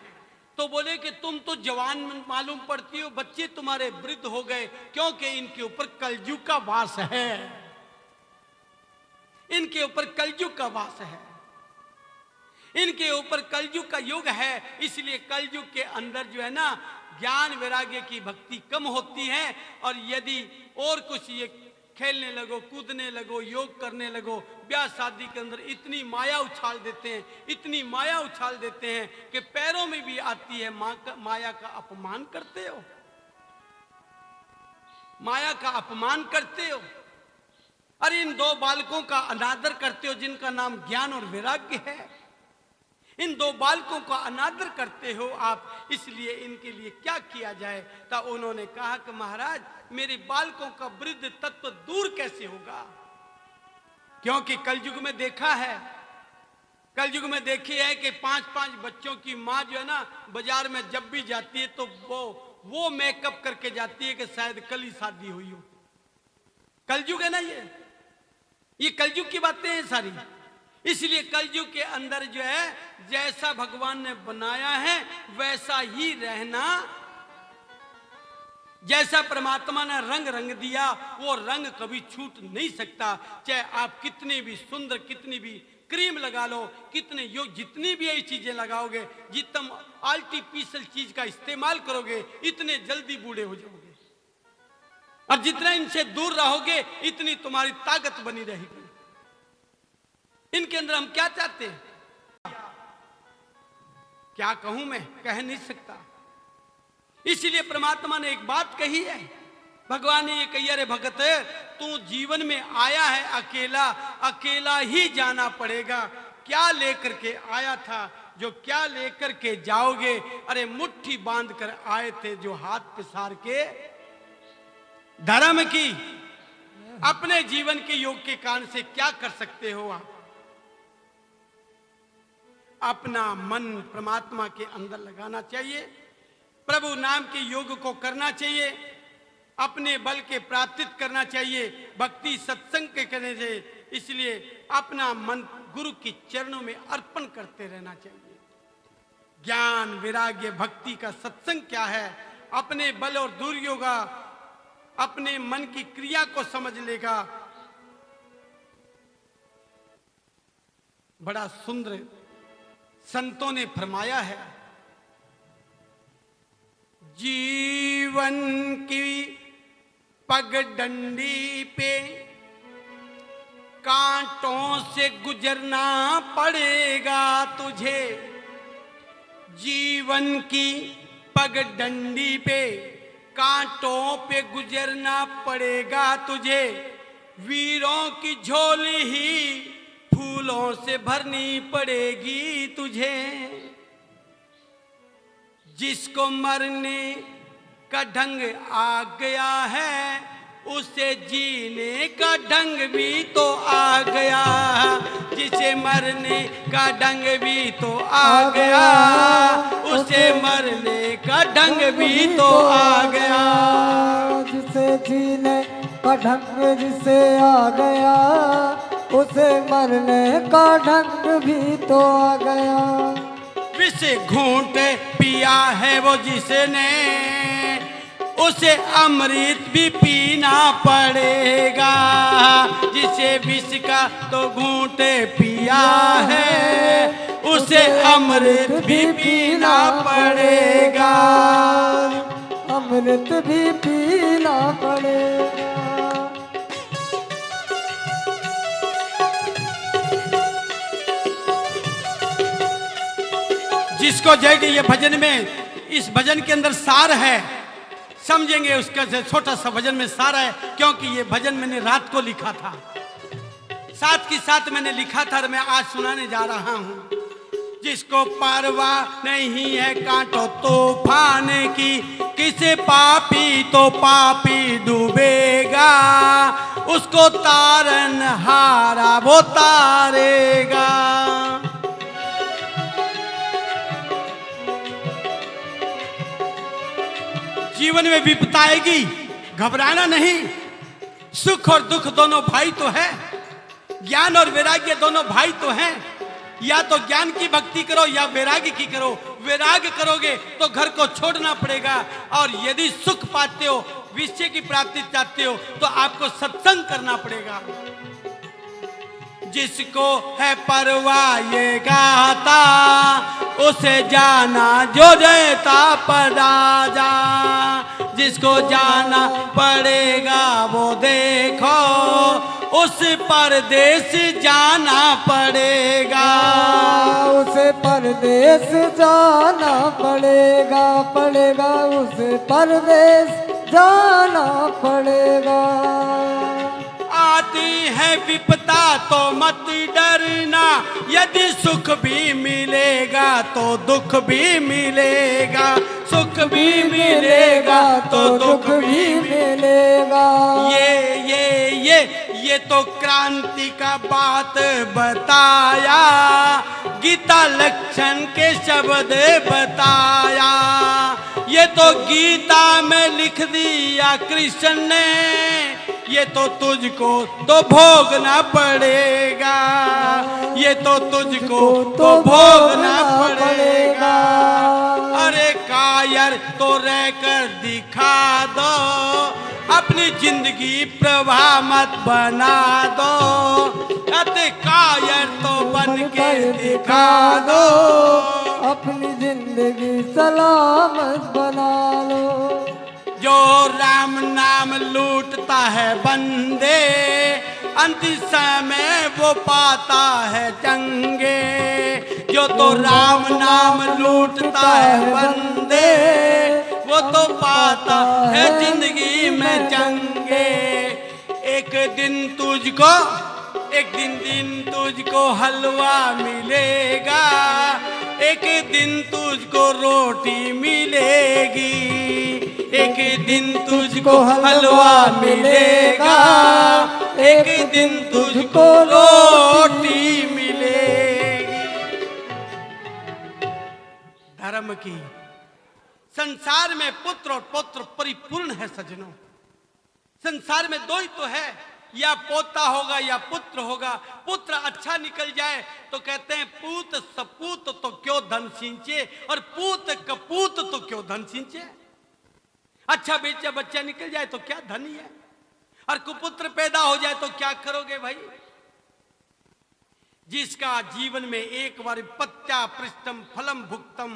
तो बोले कि तुम तो जवान मालूम पड़ती हो, बच्चे तुम्हारे वृद्ध हो गए, क्योंकि इनके ऊपर कलयुग का वास है, इनके ऊपर कलयुग का वास है, इनके ऊपर कलयुग का युग है। इसलिए कलयुग के अंदर जो है ना, ज्ञान वैराग्य की भक्ति कम होती है। और यदि और कुछ ये खेलने लगो, कूदने लगो, योग करने लगो, ब्याह शादी के अंदर इतनी माया उछाल देते हैं, इतनी माया उछाल देते हैं कि पैरों में भी आती है। माया का अपमान करते हो, माया का अपमान करते हो। अरे इन दो बालकों का अनादर करते हो जिनका नाम ज्ञान और वैराग्य है। इन दो बालकों का अनादर करते हो आप, इसलिए इनके लिए क्या किया जाए। तब उन्होंने कहा कि महाराज, मेरे बालकों का वृद्ध तत्व दूर कैसे होगा, क्योंकि कलयुग में देखा है, कलयुग में देखी है कि 5-5 बच्चों की माँ जो है ना, बाजार में जब भी जाती है तो वो मेकअप करके जाती है कि शायद कल ही शादी हुई हो। कलयुग है ना, ये कलयुग की बातें हैं सारी। इसलिए कलयुग के अंदर जो है, जैसा भगवान ने बनाया है वैसा ही रहना। जैसा परमात्मा ने रंग दिया, वो रंग कभी छूट नहीं सकता। चाहे आप कितनी भी सुंदर, कितनी भी क्रीम लगा लो, कितने योग, जितनी भी ये चीजें लगाओगे, जितना आर्टिफिशियल चीज का इस्तेमाल करोगे, इतने जल्दी बूढ़े हो जाओगे। और जितना इनसे दूर रहोगे, इतनी तुम्हारी ताकत बनी रहेगी। इनके अंदर हम क्या चाहते हैं, क्या कहूं मैं, कह नहीं सकता। इसीलिए परमात्मा ने एक बात कही है, भगवान ने ये कही, अरे भगत, तू जीवन में आया है अकेला, अकेला ही जाना पड़ेगा। क्या लेकर के आया था, जो क्या लेकर के जाओगे। अरे मुट्ठी बांध कर आए थे, जो हाथ पिसार के धर्म की। अपने जीवन के योग के कारण से क्या कर सकते हो आप। अपना मन परमात्मा के अंदर लगाना चाहिए, प्रभु नाम के योग को करना चाहिए, अपने बल के प्राप्तित करना चाहिए, भक्ति सत्संग के करने से। इसलिए अपना मन गुरु के चरणों में अर्पण करते रहना चाहिए। ज्ञान, वैराग्य, भक्ति का सत्संग क्या है, अपने बल और दुर्योगा, अपने मन की क्रिया को समझ लेगा। बड़ा सुंदर संतों ने फरमाया है, जीवन की पगडंडी पे कांटों से गुजरना पड़ेगा तुझे। जीवन की पगडंडी पे कांटों पे गुजरना पड़ेगा तुझे। वीरों की झोली ही फूलों से भरनी पड़ेगी तुझे। जिसको मरने का ढंग आ गया है, उसे जीने का ढंग भी तो आ गया। जिसे मरने का ढंग भी तो आ गया, उसे मरने का ढंग भी तो आ गया। जिसे जीने का ढंग जिसे आ गया, उसे मरने का ढंग भी तो आ गया। विष घूंट पिया है वो जिसने, उसे अमृत भी पीना पड़ेगा। जिसे विष का तो घूंट पिया है, उसे अमृत भी पीना पड़ेगा। अमृत भी पीना पड़ेगा। जिसको जय ये भजन में, इस भजन के अंदर सार है, समझेंगे उसका छोटा सा भजन में सार है। क्योंकि ये भजन मैंने रात को लिखा था, साथ के साथ मैंने लिखा था और मैं आज सुनाने जा रहा हूं। जिसको परवाह नहीं है कांटो तूफान की, किसे पापी तो पापी डूबेगा। उसको तारन हारा वो तारेगा। जीवन में विपत्ति आएगी, घबराना नहीं। सुख और दुख दोनों भाई तो है, ज्ञान और वैराग्य दोनों भाई तो हैं। या तो ज्ञान की भक्ति करो या वैराग्य की करो। वैराग्य करोगे तो घर को छोड़ना पड़ेगा, और यदि सुख पाते हो, विषय की प्राप्ति चाहते हो, तो आपको सत्संग करना पड़ेगा। जिसको है परवाह ये गाता, उसे जाना जो रहता पराजा। जिसको जाना पड़ेगा वो देखो, उस परदेश जाना पड़ेगा। उसे परदेश जाना पड़ेगा, पड़ेगा उसे परदेश जाना पड़ेगा। आती है विपदा तो मत डर, बिना यदि सुख भी मिलेगा तो दुख भी मिलेगा, सुख भी मिलेगा तो दुख भी मिलेगा। ये तो क्रांति का बात बताया, गीता लक्षण के शब्द बताया। ये तो गीता में लिख दिया कृष्ण ने, ये तो तुझको तो भोगना पड़ेगा, ये तो तुझको तो भोगना पड़ेगा। अरे कायर तो रहकर दिखा दो, अपनी जिंदगी प्रभा मत बना दो। अरे कायर तो बन के दिखा दो, अपनी जिंदगी सलामत बना लो। जो राम नाम लूटता है बंदे, अंतिम समय वो पाता है चंगे। जो तो राम नाम लूटता है बंदे, वो तो पाता है जिंदगी में चंगे। एक दिन तुझको हलवा मिलेगा, एक दिन तुझको रोटी मिलेगी, एक दिन तुझको हलवा मिलेगा, एक दिन तुझको रोटी मिलेगी। धर्म की संसार में पुत्र और पौत्र परिपूर्ण है सजनों। संसार में दो ही तो है, या पोता होगा या पुत्र होगा। पुत्र अच्छा निकल जाए तो कहते हैं पूत सपूत तो क्यों धन सींचे, और पूत कपूत तो क्यों धन सींचे। अच्छा बेचा बच्चा निकल जाए तो क्या धन ही है, और कुपुत्र पैदा हो जाए तो क्या करोगे भाई। जिसका जीवन में एक बार पत्या पृष्ठम फलम भुक्तम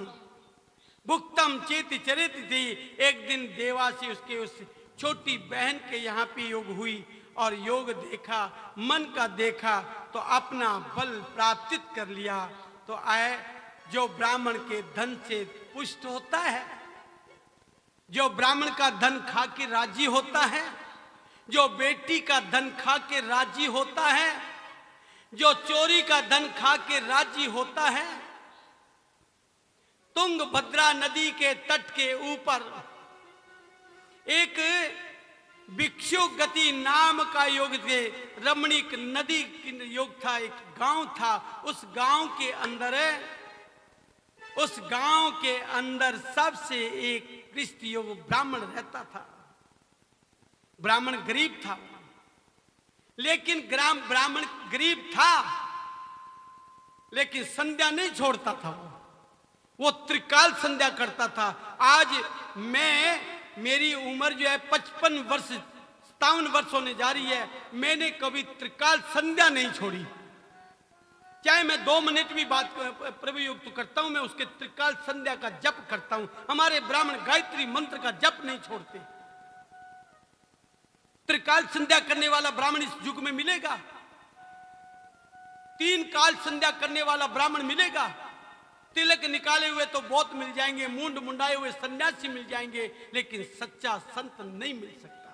भुक्तम चेत चरित थी। एक दिन देवासी उसके उस छोटी बहन के यहाँ पे योग हुई और योग देखा, मन का देखा तो अपना बल प्राप्त कर लिया। तो आए जो ब्राह्मण के धन से पुष्ट होता है, जो ब्राह्मण का धन खा के राजी होता है, जो बेटी का धन खा के राजी होता है, जो चोरी का धन खा के राजी होता है। तुंगभद्रा नदी के तट के ऊपर एक भिक्षु गति नाम का योग थे, रमणीक नदी योग था, एक गांव था। उस गांव के अंदर सबसे एक कृष्ण योग ब्राह्मण रहता था। ब्राह्मण गरीब था, लेकिन ब्राह्मण गरीब था लेकिन संध्या नहीं छोड़ता था। वो त्रिकाल संध्या करता था। आज मेरी उम्र जो है 55 वर्ष 57 वर्ष होने जा रही है, मैंने कभी त्रिकाल संध्या नहीं छोड़ी। चाहे मैं 2 मिनट भी बात प्रभु योग तो करता हूं, मैं उसके त्रिकाल संध्या का जप करता हूं। हमारे ब्राह्मण गायत्री मंत्र का जप नहीं छोड़ते। त्रिकाल संध्या करने वाला ब्राह्मण इस युग में मिलेगा? 3 काल संध्या करने वाला ब्राह्मण मिलेगा? तिलक निकाले हुए तो बहुत मिल जाएंगे, मुंड मुंडाए हुए सन्यासी मिल जाएंगे, लेकिन सच्चा संत नहीं मिल सकता,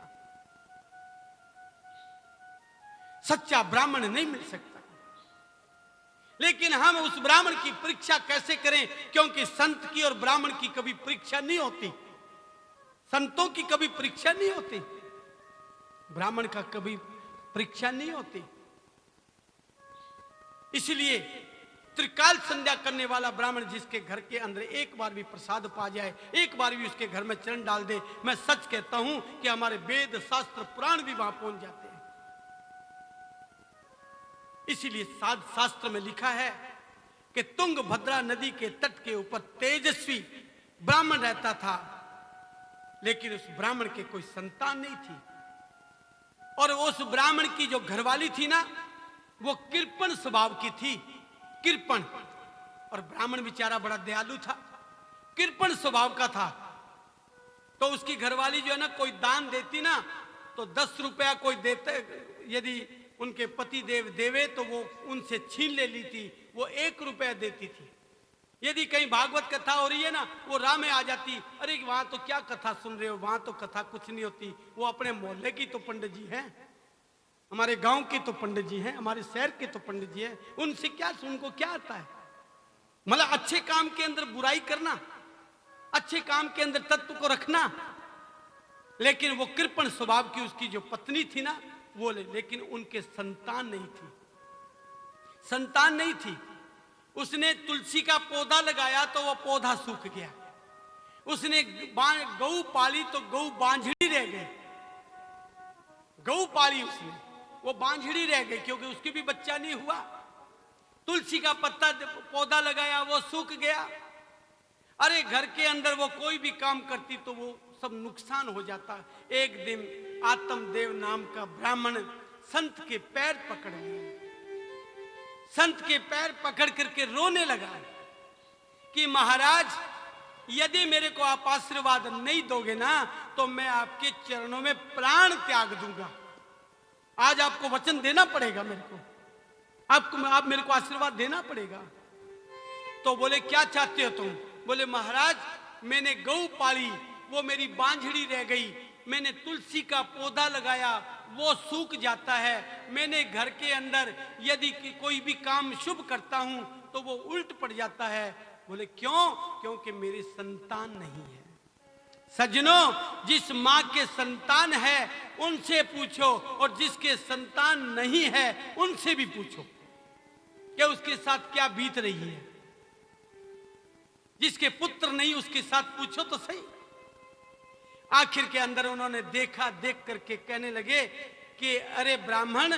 सच्चा ब्राह्मण नहीं मिल सकता। लेकिन हम उस ब्राह्मण की परीक्षा कैसे करें? क्योंकि संत की और ब्राह्मण की कभी परीक्षा नहीं होती, संतों की कभी परीक्षा नहीं होती, ब्राह्मण का कभी परीक्षा नहीं होती। इसलिए त्रिकाल संध्या करने वाला ब्राह्मण जिसके घर के अंदर एक बार भी प्रसाद पा जाए, एक बार भी उसके घर में चरण डाल दे, मैं सच कहता हूं कि हमारे वेद शास्त्र पुराण भी वहां पहुंच जाते हैं। इसीलिए शास्त्र में लिखा है कि तुंगभद्रा नदी के तट के ऊपर तेजस्वी ब्राह्मण रहता था, लेकिन उस ब्राह्मण के कोई संतान नहीं थी। और उस ब्राह्मण की जो घरवाली थी ना, वो कृपण स्वभाव की थी, कृपण। और ब्राह्मण बेचारा बड़ा दयालु था, कृपण स्वभाव का था। तो उसकी घरवाली जो है ना, कोई दान देती ना तो 10 रुपया कोई देते, यदि उनके पति देव देवे तो वो उनसे छीन ले ली थी, वो 1 रुपया देती थी। यदि कहीं भागवत कथा हो रही है ना, वो राह में आ जाती, अरे वहां तो क्या कथा सुन रहे हो, वहां तो कथा कुछ नहीं होती, वो अपने मोहल्ले की तो पंडित जी हैं, हमारे गांव के तो पंडित जी हैं, हमारे शहर के तो पंडित जी हैं, उनसे क्या, उनको क्या आता है? मतलब अच्छे काम के अंदर बुराई करना, अच्छे काम के अंदर तत्व को रखना। लेकिन वो कृपण स्वभाव की उसकी जो पत्नी थी ना, वो लेकिन उनके संतान नहीं थी, संतान नहीं थी। उसने तुलसी का पौधा लगाया तो वो पौधा सूख गया। उसने गऊ पाली तो गऊ बांझड़ी रह गई। गऊ पाली उसने, वो बांझड़ी रह गई क्योंकि उसके भी बच्चा नहीं हुआ। तुलसी का पत्ता पौधा लगाया, वो सूख गया। अरे घर के अंदर वो कोई भी काम करती तो वो सब नुकसान हो जाता। एक दिन आत्मदेव नाम का ब्राह्मण संत के पैर पकड़ लिया, संत के पैर पकड़ करके रोने लगा कि महाराज, यदि मेरे को आप आशीर्वाद नहीं दोगे ना तो मैं आपके चरणों में प्राण त्याग दूंगा। आज आपको वचन देना पड़ेगा, मेरे को आप मेरे को आशीर्वाद देना पड़ेगा। तो बोले क्या चाहते हो तुम? बोले महाराज, मैंने गऊ पाली, वो मेरी बांझड़ी रह गई। मैंने तुलसी का पौधा लगाया, वो सूख जाता है। मैंने घर के अंदर यदि कोई भी काम शुभ करता हूं तो वो उल्ट पड़ जाता है। बोले क्यों? क्योंकि मेरे संतान नहीं है। सज्जनों, जिस माँ के संतान है उनसे पूछो, और जिसके संतान नहीं है उनसे भी पूछो कि उसके साथ क्या बीत रही है। जिसके पुत्र नहीं उसके साथ पूछो तो सही। आखिर के अंदर उन्होंने देखा, देख करके कहने लगे कि अरे ब्राह्मण,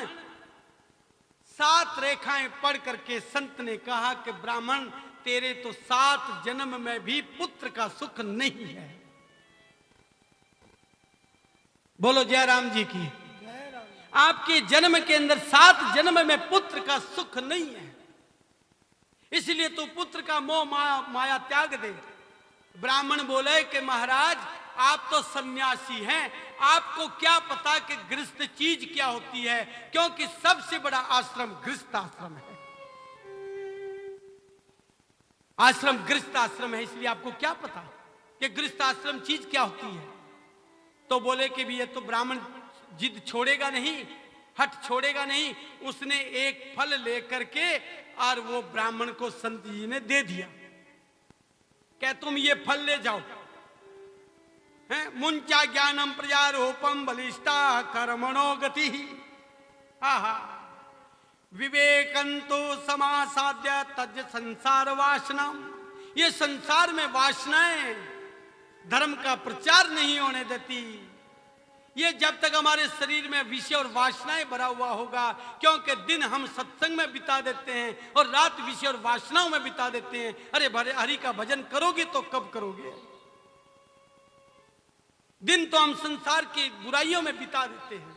7 रेखाएं पढ़ करके संत ने कहा कि ब्राह्मण, तेरे तो 7 जन्म में भी पुत्र का सुख नहीं है। बोलो जय राम जी की। आपके जन्म के अंदर 7 जन्म में पुत्र का सुख नहीं है, इसलिए तू पुत्र का मोह माया त्याग दे। ब्राह्मण बोले कि महाराज, आप तो सन्यासी हैं, आपको क्या पता कि गृहस्थ चीज क्या होती है, क्योंकि सबसे बड़ा आश्रम गृहस्थ आश्रम है। आश्रम गृहस्थ आश्रम है, इसलिए आपको क्या पता कि गृहस्थ आश्रम चीज क्या होती है। तो बोले कि भी ये तो ब्राह्मण जिद छोड़ेगा नहीं, हट छोड़ेगा नहीं। उसने एक फल लेकर के और वो ब्राह्मण को संत जी ने दे दिया। क्या तुम ये फल ले जाओ। मुंचा ज्ञानम प्रजारोपम बलिष्ठा कर्मणो गति। आहा, विवेकंतो समासाद्य तज संसार वासना। ये संसार में वासनाएं धर्म का प्रचार नहीं होने देती। ये जब तक हमारे शरीर में विषय और वासनाएं भरा हुआ होगा, क्योंकि दिन हम सत्संग में बिता देते हैं और रात विषय और वासनाओं में बिता देते हैं। अरे भरे हरि का भजन करोगे तो कब करोगे? दिन तो हम संसार की बुराइयों में बिता देते हैं,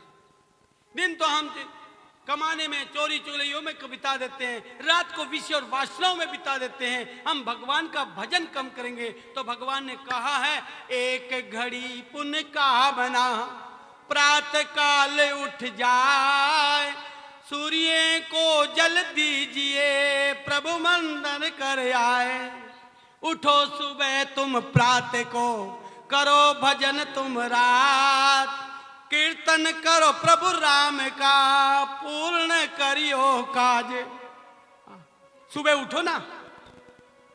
दिन तो हम कमाने में, चोरी चुगलियों में बिता देते हैं, रात को विषय और वासनाओं में बिता देते हैं। हम भगवान का भजन कम करेंगे तो भगवान ने कहा है, एक घड़ी पुण्य का बना प्रातः काल उठ जाए, सूर्य को जल दीजिए प्रभु मंदन कर आए। उठो सुबह तुम प्रातः को, करो भजन तुम रात, कीर्तन करो प्रभु राम का, पूर्ण करियो काज। सुबह उठो ना,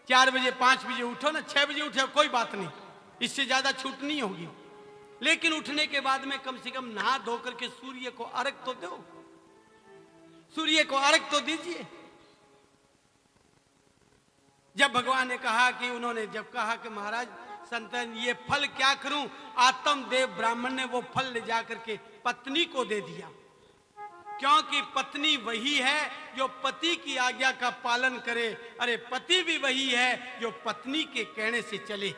4 बजे 5 बजे उठो ना, 6 बजे उठो, कोई बात नहीं, इससे ज्यादा छूट नहीं होगी। लेकिन उठने के बाद में कम से कम नहा धो करके सूर्य को अर्घ तो दो, सूर्य को अर्घ तो दीजिए। जब भगवान ने कहा कि उन्होंने जब कहा कि महाराज संतन ये फल क्या करूं, आत्मदेव ब्राह्मण ने वो फल ले जाकर के पत्नी को दे दिया, क्योंकि पत्नी वही है जो पति की आज्ञा का पालन करे। अरे पति भी वही है जो पत्नी के कहने से चले,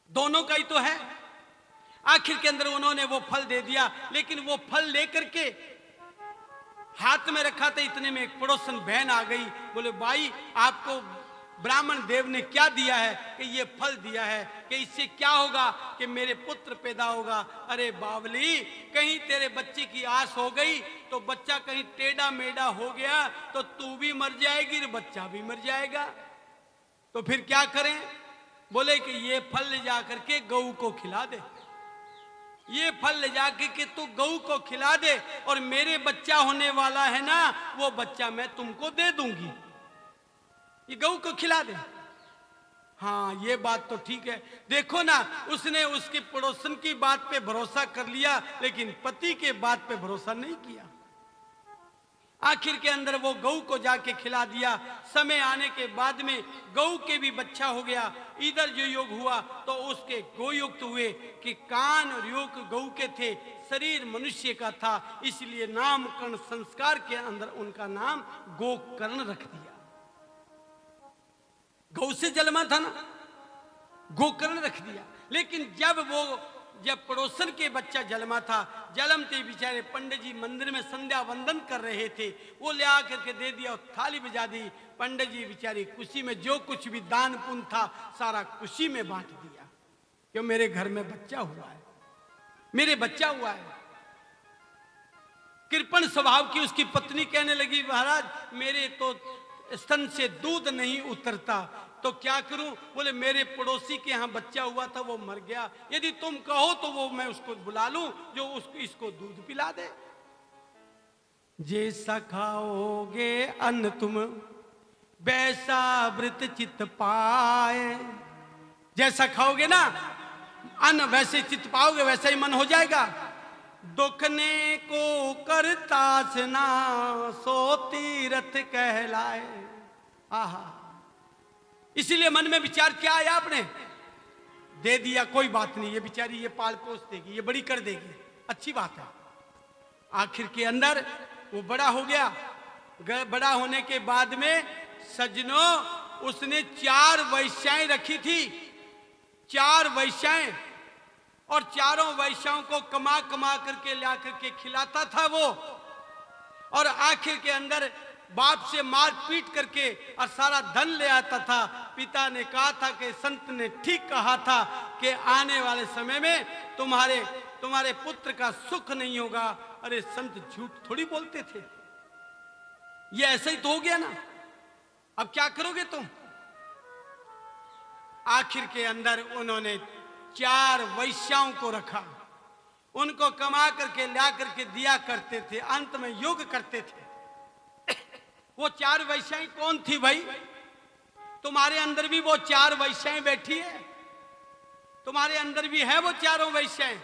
दोनों का ही तो है। आखिर के अंदर उन्होंने वो फल दे दिया, लेकिन वो फल लेकर के हाथ में रखा था, इतने में एक पड़ोसन बहन आ गई। बोले भाई, आपको ब्राह्मण देव ने क्या दिया है? कि ये फल दिया है, कि इससे क्या होगा? कि मेरे पुत्र पैदा होगा। अरे बावली, कहीं तेरे बच्चे की आस हो गई तो बच्चा कहीं टेढ़ा मेढ़ा हो गया तो तू भी मर जाएगी और बच्चा भी मर जाएगा, तो फिर क्या करें? बोले कि ये फल ले जा करके गऊ को खिला दे। ये फल ले जाके कि तू गऊ को खिला दे और मेरे बच्चा होने वाला है ना, वो बच्चा मैं तुमको दे दूंगी, ये गऊ को खिला दे। हाँ, ये बात तो ठीक है। देखो ना, उसने उसके पड़ोसन की बात पे भरोसा कर लिया, लेकिन पति के बात पे भरोसा नहीं किया। आखिर के अंदर वो गऊ को जाके खिला दिया। समय आने के बाद में गऊ के भी बच्चा हो गया। इधर जो योग हुआ तो उसके गोयुक्त हुए कि कान और योग गऊ के थे, शरीर मनुष्य का था, इसलिए नामकरण संस्कार के अंदर उनका नाम गोकर्ण रख दिया। गौ से जन्मा था ना, गोकर्ण रख दिया। लेकिन जब पड़ोसन के बच्चा जन्मा था, जन्मते बेचारे पंडित जी मंदिर में संध्या वंदन कर रहे थे, वो ले आकर के दे दिया और थाली बजा दी। पंडित जी बेचारे खुशी में जो कुछ भी दान पुण्य था सारा खुशी में बांट दिया, क्यों मेरे घर में बच्चा हुआ है, मेरे बच्चा हुआ है। कृपण स्वभाव की उसकी पत्नी कहने लगी, महाराज मेरे तो स्तन से दूध नहीं उतरता, तो क्या करूं? बोले मेरे पड़ोसी के यहाँ बच्चा हुआ था, वो मर गया, यदि तुम कहो तो वो मैं उसको बुला लूं जो इसको दूध पिला दे। जैसा खाओगे अन्न तुम वैसा व्रत चित पाए, जैसा खाओगे ना अन्न वैसे चित पाओगे, वैसा ही मन हो जाएगा। दुखने को करता सना सो तीरथ कहलाए। आहा, इसीलिए मन में विचार क्या आया, आपने दे दिया, कोई बात नहीं, ये बेचारी ये पाल पोस देगी, ये बड़ी कर देगी, अच्छी बात है। आखिर के अंदर वो बड़ा हो गया। बड़ा होने के बाद में सज्जनों, उसने 4 वैश्याएं रखी थी, 4 वैश्याएं, और चारों वैश्याओं को कमा कमा करके ला करके खिलाता था वो। और आखिर के अंदर बाप से मार पीट करके और सारा धन ले आता था। पिता ने कहा था कि संत ने ठीक कहा था कि आने वाले समय में तुम्हारे पुत्र का सुख नहीं होगा। अरे संत झूठ थोड़ी बोलते थे, ये ऐसा ही तो हो गया ना, अब क्या करोगे तुम? आखिर के अंदर उन्होंने 4 वैश्याओं को रखा, उनको कमा करके ला करके दिया करते थे, अंत में योग करते थे। वो 4 वैश्याएं कौन थी भाई? तुम्हारे अंदर भी वो 4 वैश्याएं बैठी है, तुम्हारे अंदर भी है वो 4 वैश्याएं,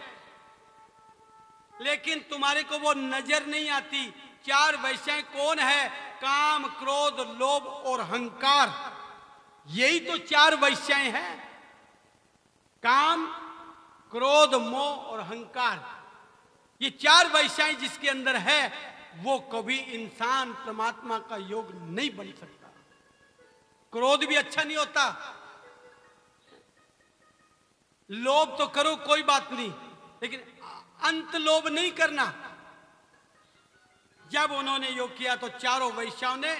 लेकिन तुम्हारे को वो नजर नहीं आती। 4 वैश्याएं कौन है? काम, क्रोध, लोभ और अहंकार, यही तो 4 वैश्याएं हैं। काम, क्रोध, मोह और अहंकार, ये 4 वैश्याएं जिसके अंदर है, वो कभी इंसान परमात्मा का योग नहीं बन सकता। क्रोध भी अच्छा नहीं होता, लोभ तो करो कोई बात नहीं, लेकिन अंत लोभ नहीं करना। जब उन्होंने योग किया तो 4 वैश्याओं ने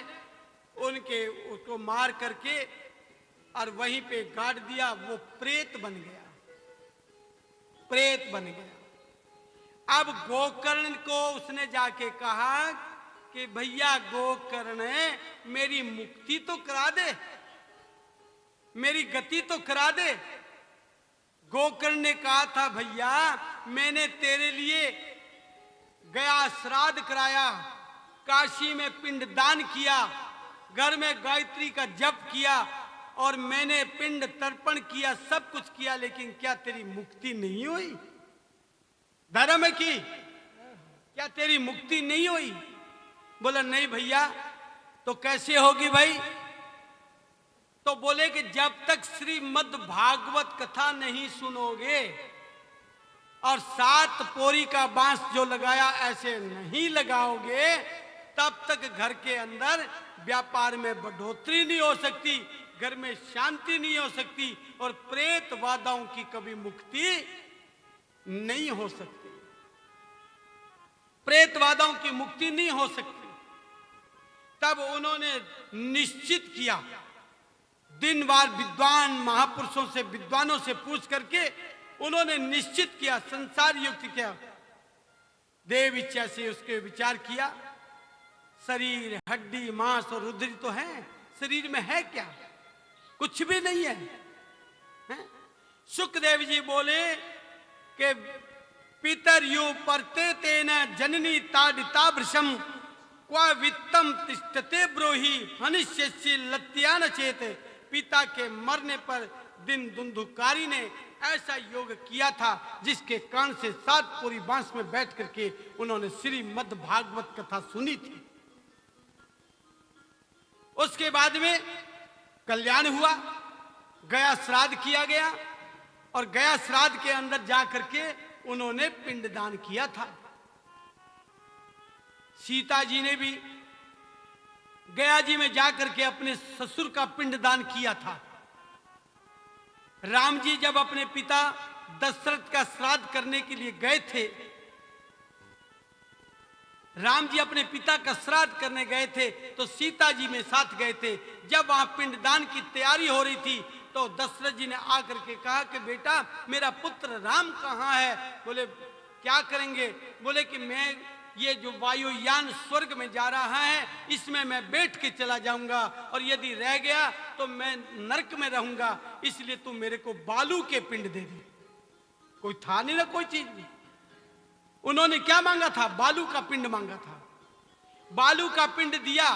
उसको मार करके और वहीं पे गाड़ दिया, वो प्रेत बन गया, प्रेत बन गया। अब गोकर्ण को उसने जाके कहा कि भैया गोकर्ण, मेरी मुक्ति तो करा दे, मेरी गति तो करा दे। गोकर्ण ने कहा था, भैया मैंने तेरे लिए गया श्राद्ध कराया, काशी में पिंडदान किया, घर में गायत्री का जप किया और मैंने पिंड तर्पण किया, सब कुछ किया, लेकिन क्या तेरी मुक्ति नहीं हुई? धर्म की क्या तेरी मुक्ति नहीं हुई? बोला नहीं भैया, तो कैसे होगी भाई? तो बोले कि जब तक श्रीमद् भागवत कथा नहीं सुनोगे और 7 पोरी का बांस जो लगाया ऐसे नहीं लगाओगे, तब तक घर के अंदर व्यापार में बढ़ोतरी नहीं हो सकती, घर में शांति नहीं हो सकती और प्रेत बाधाओं की कभी मुक्ति नहीं हो सकती, प्रेत बाधाओं की मुक्ति नहीं हो सकती। तब उन्होंने निश्चित किया, दिन बार विद्वान महापुरुषों से, विद्वानों से पूछ करके उन्होंने निश्चित किया, संसार युक्त किया, देव इच्छा से उसके विचार किया। शरीर, हड्डी, मांस और रुधिर तो है, शरीर में है क्या? कुछ भी नहीं है, है? सुखदेव जी बोले कि पितर्यो परते तेन जननी ताडिताभृशम क्वा वित्तम तिष्ठते ब्रोही हनिष्यसि लत्यान चेत। पिता के मरने पर दिन दुंदुकारी ने ऐसा योग किया था जिसके कान से 7 पूरी बांस में बैठ करके उन्होंने श्रीमद् भागवत कथा सुनी थी। उसके बाद में कल्याण हुआ, गया श्राद्ध किया गया और गया श्राद्ध के अंदर जाकर के उन्होंने पिंडदान किया था। सीता जी ने भी गया जी में जाकर के अपने ससुर का पिंडदान किया था। राम जी जब अपने पिता दशरथ का श्राद्ध करने के लिए गए थे, राम जी अपने पिता का श्राद्ध करने गए थे तो सीता जी में साथ गए थे। जब वहां पिंडदान की तैयारी हो रही थी तो दशरथ जी ने आकर के कहा कि बेटा मेरा पुत्र राम कहाँ है? बोले क्या करेंगे? बोले कि मैं ये जो वायुयान स्वर्ग में जा रहा है इसमें मैं बैठ के चला जाऊंगा और यदि रह गया तो मैं नरक में रहूंगा, इसलिए तू मेरे को बालू के पिंड दे दे। कोई था नहीं ना कोई चीज भी। उन्होंने क्या मांगा था? बालू का पिंड मांगा था। बालू का पिंड दिया,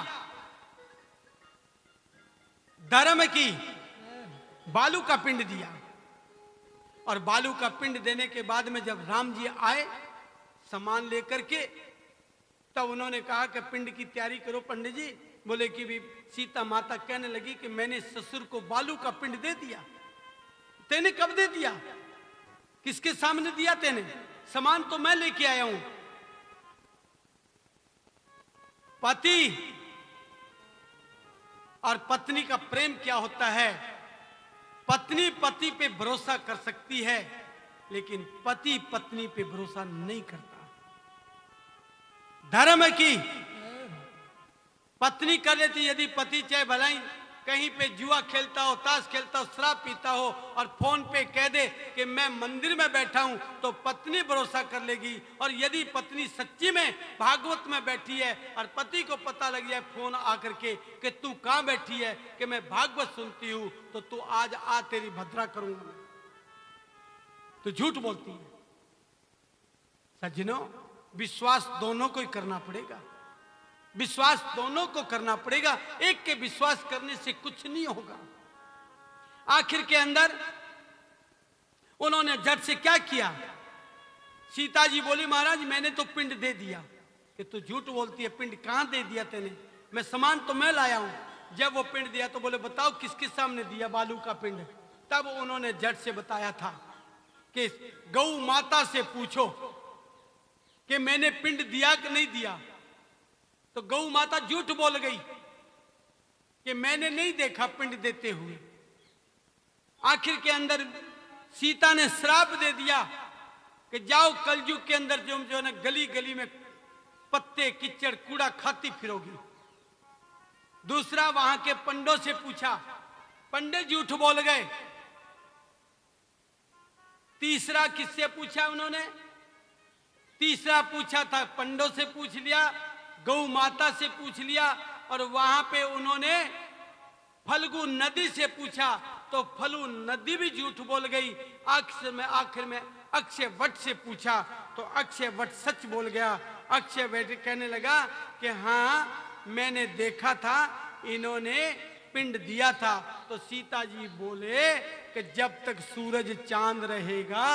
धर्म की बालू का पिंड दिया। और बालू का पिंड देने के बाद में जब राम जी आए सामान लेकर के, तब उन्होंने कहा कि पिंड की तैयारी करो पंडित जी। बोले कि भी सीता माता कहने लगी कि मैंने ससुर को बालू का पिंड दे दिया। तेने कब दे दिया? किसके सामने दिया तेने? सामान तो मैं लेके आया हूं। पति और पत्नी का प्रेम क्या होता है? पत्नी पति पे भरोसा कर सकती है लेकिन पति पत्नी पे भरोसा नहीं करता। धर्म की पत्नी कर लेती, यदि पति चाहे भलाई कहीं पे जुआ खेलता हो, ताश खेलता हो, शराब पीता हो और फोन पे कह दे कि मैं मंदिर में बैठा हूं तो पत्नी भरोसा कर लेगी। और यदि पत्नी सच्ची में भागवत में बैठी है और पति को पता लग जाए फोन आकर के कि तू कहां बैठी है, कि मैं भागवत सुनती हूं, तो तू आज आ तेरी भद्रा करूंगा मैं, तो झूठ बोलती है। सज्जनों, विश्वास दोनों को ही करना पड़ेगा। विश्वास दोनों को करना पड़ेगा। एक के विश्वास करने से कुछ नहीं होगा। आखिर के अंदर उन्होंने झट से क्या किया? सीता जी बोली महाराज मैंने तो पिंड दे दिया। कि तू झूठ बोलती है, पिंड कहां दे दिया तेने? मैं सामान तो मैं लाया हूं। जब वो पिंड दिया तो बोले बताओ किसके सामने दिया बालू का पिंड? तब उन्होंने झट से बताया था कि गौ माता से पूछो कि मैंने पिंड दिया कि नहीं दिया। तो गौ माता झूठ बोल गई कि मैंने नहीं देखा पिंड देते हुए। आखिर के अंदर सीता ने श्राप दे दिया कि जाओ कलयुग के अंदर जो है ना गली गली में पत्ते कीचड़ कूड़ा खाती फिरोगी। दूसरा वहां के पंडों से पूछा, पंडित झूठ बोल गए। तीसरा किससे पूछा उन्होंने? तीसरा पूछा था पंडों से पूछ लिया, गौ माता से पूछ लिया और वहां पे उन्होंने फल्गु नदी से पूछा तो फल्गु नदी भी झूठ बोल गई। आखिर में अक्षय वट से पूछा तो अक्षय वट सच बोल गया। अक्षय वट कहने लगा कि हाँ मैंने देखा था, इन्होंने पिंड दिया था। तो सीता जी बोले कि जब तक सूरज चांद रहेगा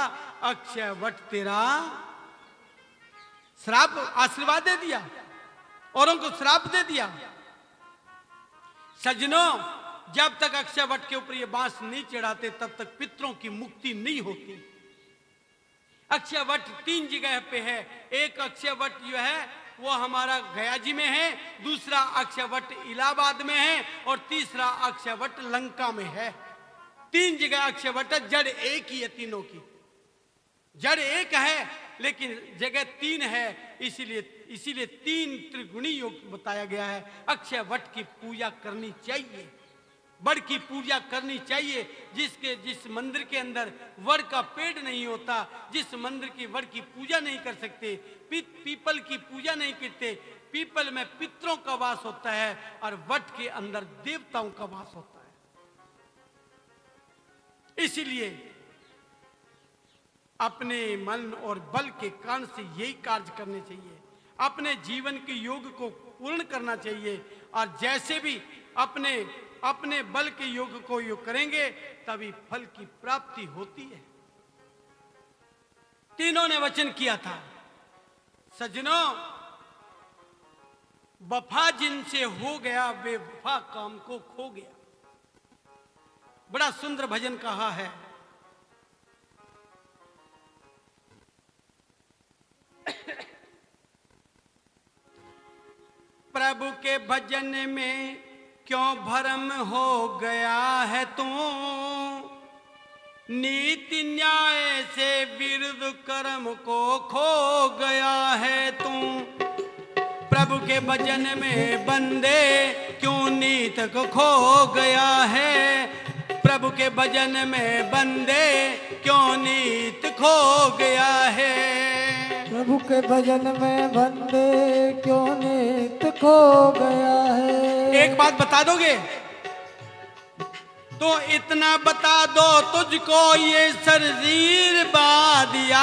अक्षय वट तेरा श्राप आशीर्वाद दे दिया, औरों को श्राप दे दिया। सज्जनों, जब तक अक्षय वट के ऊपर ये बांस नहीं चढ़ाते तब तक पितरों की मुक्ति नहीं होती। अक्षय वट 3 जगह पे है। एक अक्षय वट जो है वो हमारा गया जी में है, दूसरा अक्षय वट इलाहाबाद में है और तीसरा अक्षय वट लंका में है। 3 जगह अक्षय वट है। जड़ एक ही है तीनों की, जड़ एक है लेकिन जगह 3 है। इसीलिए 3 त्रिगुणी योग बताया गया है। अक्षय वट की पूजा करनी चाहिए, वट की पूजा करनी चाहिए। जिस मंदिर के अंदर वट का पेड़ नहीं होता, जिस मंदिर की वट की पूजा नहीं कर सकते, पीपल की पूजा नहीं करते, पीपल में पितरों का वास होता है और वट के अंदर देवताओं का वास होता है। इसीलिए अपने मन और बल के कारण से यही कार्य करने चाहिए, अपने जीवन के योग को पूर्ण करना चाहिए। और जैसे भी अपने अपने बल के योग को योग करेंगे तभी फल की प्राप्ति होती है। तीनों ने वचन किया था, सज्जनों, वफा जिनसे हो गया वे वफा काम को खो गया। बड़ा सुंदर भजन कहा है। प्रभु के भजन में क्यों भरम हो गया है तू, नीति न्याय से विरुद्ध कर्म को खो गया है तू। प्रभु के भजन में बंदे क्यों नीत को खो गया है, प्रभु के भजन में बंदे क्यों नीत खो गया है। प्रभु के भजन में बंदे क्यों नीत खो गया है। एक बात बता दोगे तो इतना बता दो, तुझको ये शरीर बादिया,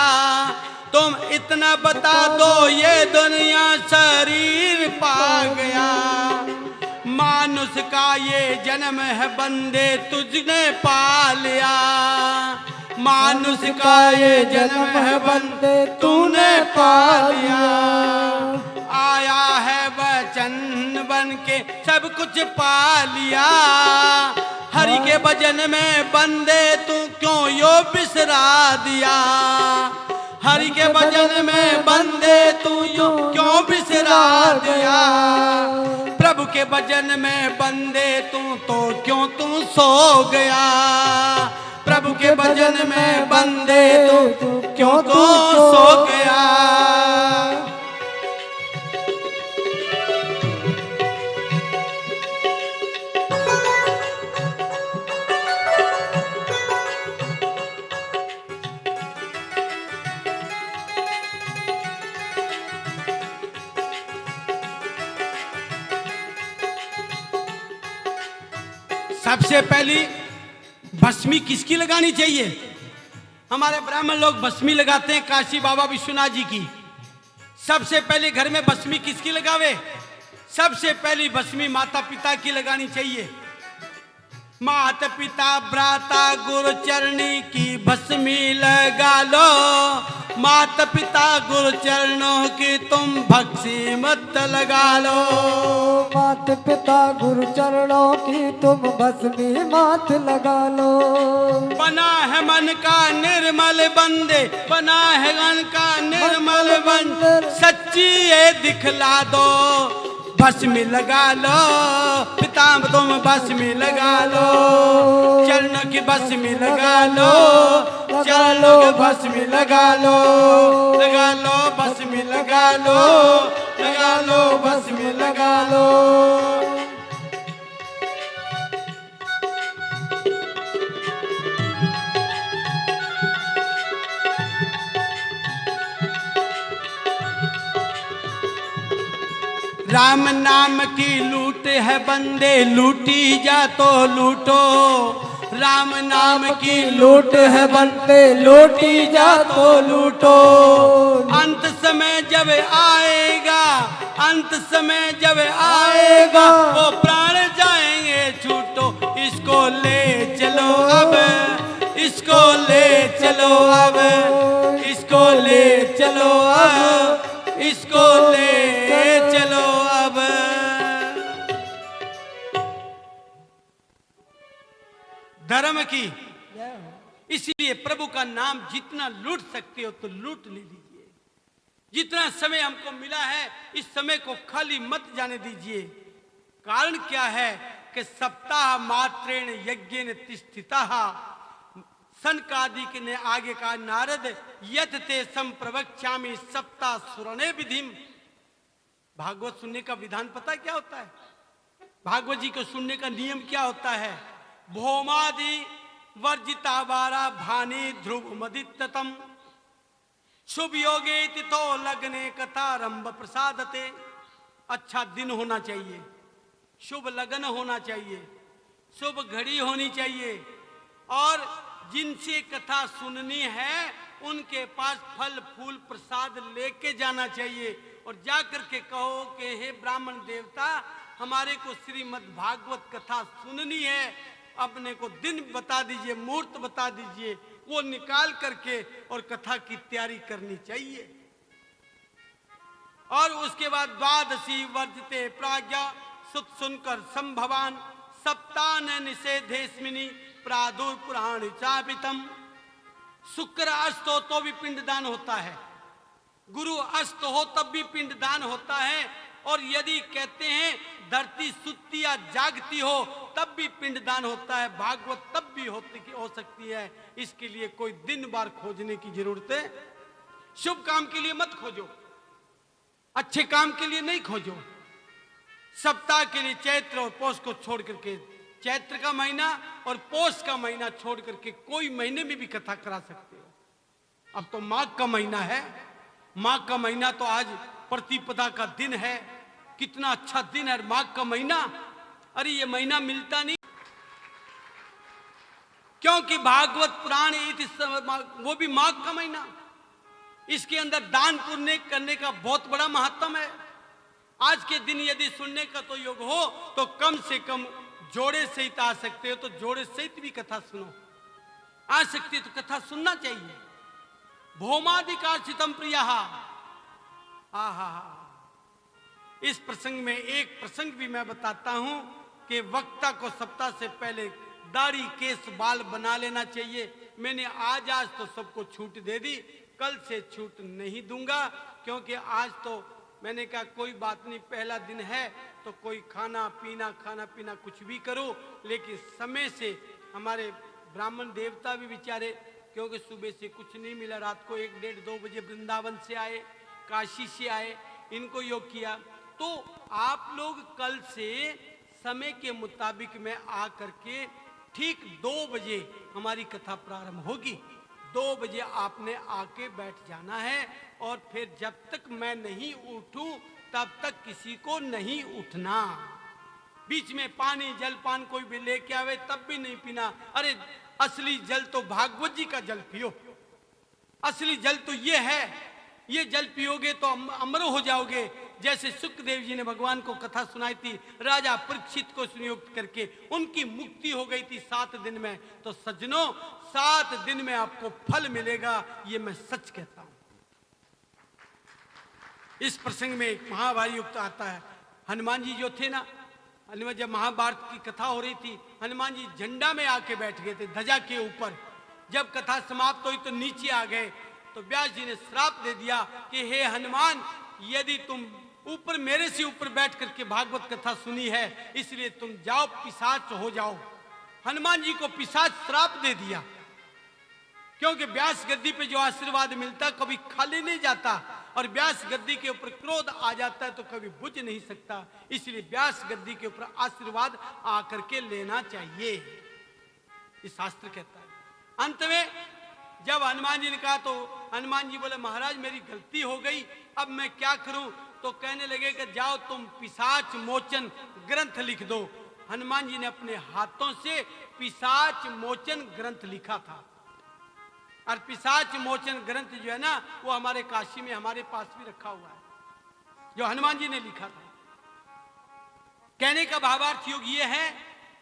तुम इतना बता दो ये दुनिया शरीर पा गया। मानुष का ये जन्म है बंदे तुझने पा लिया, मानुष का ये जन्म है बंदे तूने पा लिया। आया है वचन बन के सब कुछ पा लिया, हरि के भजन में बंदे तू क्यों यो बिसरा दिया, हरि के भजन में बंदे तू यो क्यों बिसरा दिया। प्रभु के भजन में बंदे तू तो क्यों तू सो गया, प्रभु के भजन में बंदे तू क्यों तू सो गया। सबसे पहली भस्मी किसकी लगानी चाहिए? हमारे ब्राह्मण लोग भस्मी लगाते हैं काशी बाबा विश्वनाथ जी की। सबसे पहले घर में भस्मी किसकी लगावे? सबसे पहली भस्मी माता पिता की लगानी चाहिए। माता पिता भ्राता गुरु चरणी की भस्मी लगा लो, माता पिता गुरु चरणों की तुम भक्ति मत लगा लो। माता पिता गुरु चरणों की तुम भस्मी मत लगा लो। बना है मन का निर्मल बंदे, बना है मन का निर्मल बंदे, सच्ची ये दिखला दो, भस्मी लगा लो। पिता तुम भस्मी लगा लो, चरणों की भस्मी लगा लो, चरणों की भस्मी लगा लो, लगा लो भस्मी लगा लो, लगा लो भस्मी लगा लो। राम नाम की लूट है बंदे, लूटी जा तो लूटो। राम नाम की लूट है बंदे, लूटी जा तो लूटो। अंत समय जब आएगा, अंत समय जब आएगा, वो प्राण जाएंगे छूटो। इसको ले चलो अब, इसको ले चलो अब, इसको ले चलो अब, इसको ले चलो अब। धर्म की, इसलिए प्रभु का नाम जितना लूट सकते हो तो लूट ले लीजिए। जितना समय हमको मिला है इस समय को खाली मत जाने दीजिए। कारण क्या है कि सप्ताह मात्रेण यज्ञेन तिष्ठितः, सनकादिक ने आगे कहा, नारद यत ते संप्रवक्ष्यामि सप्ताह सुरणे विधिम। भागवत सुनने का विधान पता क्या होता है? भागवत जी को सुनने का नियम क्या होता है? भौमादि वर्जिता वारा भानी ध्रुव मदिततम, शुभ योगे तिथो लग्ने कथारंभ प्रसादते। अच्छा दिन होना चाहिए, शुभ लगन होना चाहिए, शुभ घड़ी होनी चाहिए, और जिनसे कथा सुननी है उनके पास फल फूल प्रसाद लेके जाना चाहिए और जाकर के कहो कि हे ब्राह्मण देवता, हमारे को श्रीमद् भागवत कथा सुननी है, अपने को दिन बता दीजिए, मुहूर्त बता दीजिए, वो निकाल करके और कथा की तैयारी करनी चाहिए। और उसके बाद द्वादशी वर्जते प्राज्ञा सुत सुनकर संभवान सप्तान निषेधेस्मिनी प्रादुर पुराण चापितम। शुक्र अस्त हो तो भी पिंडदान होता है, गुरु अस्त हो तब भी पिंडदान होता है, और यदि कहते हैं धरती सुत्ती या जागती हो तब भी पिंडदान होता है, भागवत तब भी हो सकती है। इसके लिए कोई दिन बार खोजने की जरूरत है। शुभ काम के लिए मत खोजो, अच्छे काम के लिए नहीं खोजो। सप्ताह के लिए चैत्र और पौष को छोड़ करके, चैत्र का महीना और पौष का महीना छोड़ करके कोई महीने में भी कथा करा सकते हो। अब तो माघ का महीना है, माघ का महीना तो आज प्रतिपदा का दिन है, कितना अच्छा दिन है माघ का महीना। अरे ये महीना मिलता नहीं, क्योंकि भागवत पुराण वो भी माघ का महीना, इसके अंदर दान पुण्य करने का बहुत बड़ा महत्व है। आज के दिन यदि सुनने का तो योग हो तो कम से कम जोड़े सहित आ सकते हो, तो जोड़े सहित भी कथा सुनो। आ सकती है तो कथा सुनना चाहिए। भौमादिकार्षितम प्रिया। इस प्रसंग में एक प्रसंग भी मैं बताता हूं कि वक्ता को सप्ताह से पहले दाढ़ी केस बाल बना लेना चाहिए। मैंने आज तो सबको छूट दे दी, कल से छूट नहीं दूंगा, क्योंकि आज तो मैंने कहा कोई बात नहीं, पहला दिन है तो कोई खाना पीना कुछ भी करो, लेकिन समय से हमारे ब्राह्मण देवता भी बेचारे, क्योंकि सुबह से कुछ नहीं मिला, रात को 1, 1:30, 2 बजे वृंदावन से आए, काशी से आए, इनको योग किया। तो आप लोग कल से समय के मुताबिक में आ करके ठीक 2 बजे हमारी कथा प्रारंभ होगी। 2 बजे आपने आके बैठ जाना है, और फिर जब तक मैं नहीं उठूं तब तक किसी को नहीं उठना। बीच में पानी जलपान कोई भी लेके आवे तब भी नहीं पीना। अरे असली जल तो भागवत जी का जल पियो, असली जल तो ये है, ये जल पियोगे तो अमर हो जाओगे। जैसे सुखदेव जी ने भगवान को कथा सुनाई थी, राजा परीक्षित को नियुक्त करके उनकी मुक्ति हो गई थी 7 दिन में। तो सज्जनों, 7 दिन में आपको फल मिलेगा, ये मैं सच कहता हूं। इस प्रसंग में एक महाभारी युक्त आता है। हनुमान जी जो थे ना, हनुमान जब महाभारत की कथा हो रही थी, हनुमान जी झंडा में आके बैठ गए थे, ध्वजा के ऊपर। जब कथा समाप्त हुई तो नीचे आ गए, तो व्यास जी ने श्राप दे दिया कि हे हनुमान, यदि तुम ऊपर मेरे से ऊपर बैठ करके भागवत कथा सुनी है, इसलिए तुम जाओ, पिशाच हो जाओ। हनुमान जी को पिशाच श्राप दे दिया, क्योंकि व्यास गद्दी पे जो आशीर्वाद मिलता कभी खाली नहीं जाता, और व्यास गद्दी के ऊपर क्रोध आ जाता है तो कभी बुझ नहीं सकता। इसलिए व्यास गद्दी के ऊपर आशीर्वाद आकर के लेना चाहिए, ये शास्त्र कहता है। अंत में जब हनुमान जी ने कहा तो हनुमान जी बोले, महाराज मेरी गलती हो गई, अब मैं क्या करूं? तो कहने लगे कि जाओ तुम पिशाच मोचन ग्रंथ लिख दो। हनुमान जी ने अपने हाथों से पिशाच मोचन ग्रंथ लिखा था, और पिशाच मोचन ग्रंथ जो है ना, वो हमारे काशी में हमारे पास भी रखा हुआ है, जो हनुमान जी ने लिखा था। कहने का भावार्थ योग ये है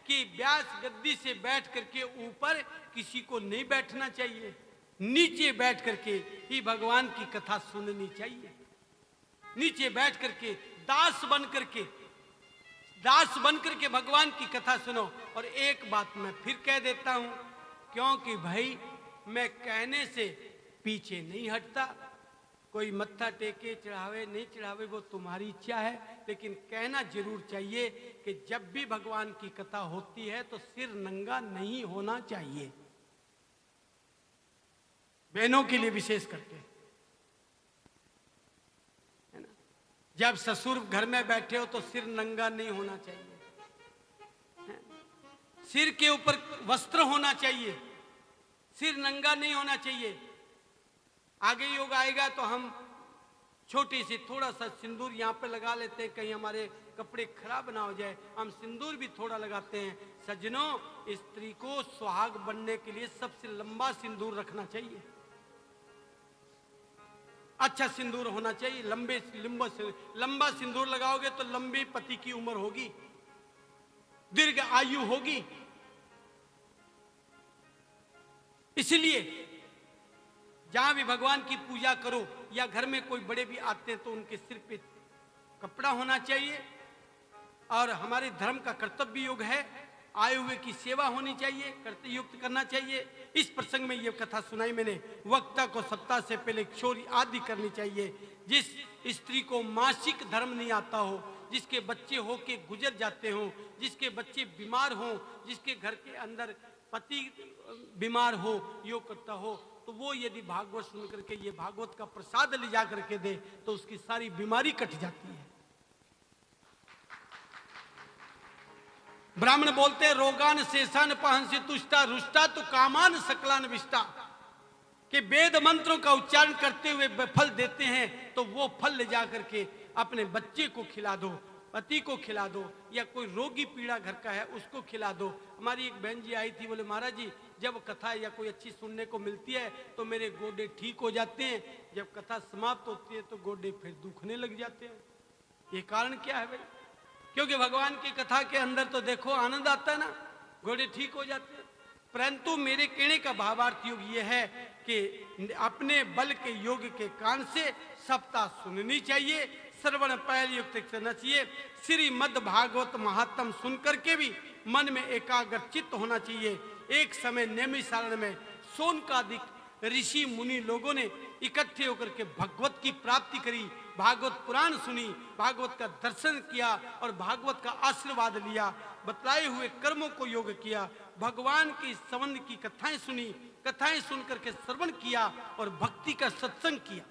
कि व्यास गद्दी से बैठ करके ऊपर किसी को नहीं बैठना चाहिए, नीचे बैठ करके ही भगवान की कथा सुननी चाहिए। नीचे बैठ करके दास बन करके भगवान की कथा सुनो। और एक बात मैं फिर कह देता हूं, क्योंकि भाई मैं कहने से पीछे नहीं हटता। कोई मत्था टेके चढ़ावे नहीं चढ़ावे वो तुम्हारी इच्छा है, लेकिन कहना जरूर चाहिए कि जब भी भगवान की कथा होती है तो सिर नंगा नहीं होना चाहिए, बहनों के लिए विशेष करके, है ना। जब ससुर घर में बैठे हो तो सिर नंगा नहीं होना चाहिए, सिर के ऊपर वस्त्र होना चाहिए, सिर नंगा नहीं होना चाहिए। आगे योग आएगा तो हम छोटी सी थोड़ा सा सिंदूर यहाँ पे लगा लेते हैं, कहीं हमारे कपड़े खराब ना हो जाए, हम सिंदूर भी थोड़ा लगाते हैं। सज्जनों, स्त्री को सुहाग बनने के लिए सबसे लंबा सिंदूर रखना चाहिए, अच्छा सिंदूर होना चाहिए, लंबा सिंदूर लगाओगे तो लंबी पति की उम्र होगी, दीर्घ आयु होगी। इसलिए जहां भी भगवान की पूजा करो या घर में कोई बड़े भी आते हैं तो उनके सिर पे कपड़ा होना चाहिए। और हमारे धर्म का कर्तव्य योग है, आए हुए की सेवा होनी चाहिए, कर्तव्य युक्त करना चाहिए। इस प्रसंग में यह कथा सुनाई मैंने, वक्ता को सप्ताह से पहले क्षौरी आदि करनी चाहिए। जिस स्त्री को मासिक धर्म नहीं आता हो, जिसके बच्चे हो के गुजर जाते हो, जिसके बच्चे बीमार हो, जिसके घर के अंदर पति बीमार हो, योग करता हो, तो वो यदि भागवत सुन करके ये भागवत का प्रसाद ले जा करके दे तो उसकी सारी बीमारी कट जाती है। ब्राह्मण बोलते हैं रोगान शेषान पहंसी तुष्टा रुष्टा तो कामान सकलान विष्टा, कि वेद मंत्रों का उच्चारण करते हुए फल देते हैं तो वो फल ले जा करके अपने बच्चे को खिला दो, पति को खिला दो, या कोई रोगी पीड़ा घर का है उसको खिला दो। हमारी एक बहन जी आई थी, बोले महाराज जी जब कथा या कोई अच्छी सुनने को मिलती है तो मेरे गोडे ठीक हो जाते हैं, जब कथा समाप्त होती है तो गोडे फिर दुखने लग जाते हैं। ये कारण क्या है भाई? क्योंकि भगवान की कथा के अंदर तो देखो आनंद आता है ना, घोड़े ठीक हो जाते हैं। परंतु मेरे कहने का भावार्थ योग ये है कि अपने बल के योग के कान से सप्ताह सुननी चाहिए, श्रवण पैल युक्त करना चाहिए। श्रीमद् भागवत महात्म सुन करके भी मन में एकाग्र चित्त होना चाहिए। एक समय नैमिषारण्य में सोनकादिक ऋषि मुनि लोगों ने इकट्ठे होकर के भगवत की प्राप्ति करी, भागवत पुराण सुनी, भागवत का दर्शन किया और भागवत का आशीर्वाद लिया, बतलाए हुए कर्मों को योग किया, भगवान की संबंध की कथाएं सुनी, कथाएं सुन करके श्रवण किया और भक्ति का सत्संग किया।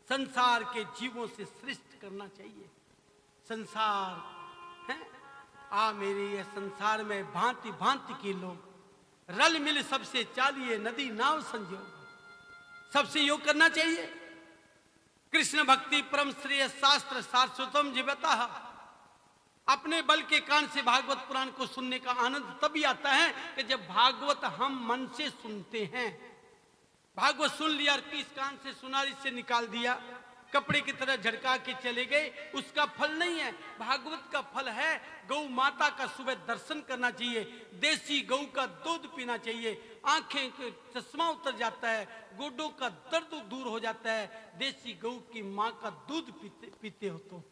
संसार के जीवों से श्रेष्ठ करना चाहिए। संसार है मेरे ये संसार में भांति भांति के लोग, रल मिल सबसे चालिए नदी नाव संजोग, सबसे योग करना चाहिए। कृष्ण भक्ति परम श्रेय शास्त्र शाश्वतम जीवता। अपने बल के कान से भागवत पुराण को सुनने का आनंद तभी आता है कि जब भागवत हम मन से सुनते हैं। भागवत सुन लिया और किस कान से सुना इससे निकाल दिया, कपड़े की तरह झटका के चले गए, उसका फल नहीं है। भागवत का फल है गौ माता का सुबह दर्शन करना चाहिए, देसी गौ का दूध पीना चाहिए, आंखें के चश्मा उतर जाता है, गोडों का दर्द दूर हो जाता है, देसी गौ की मां का दूध पीते हो तो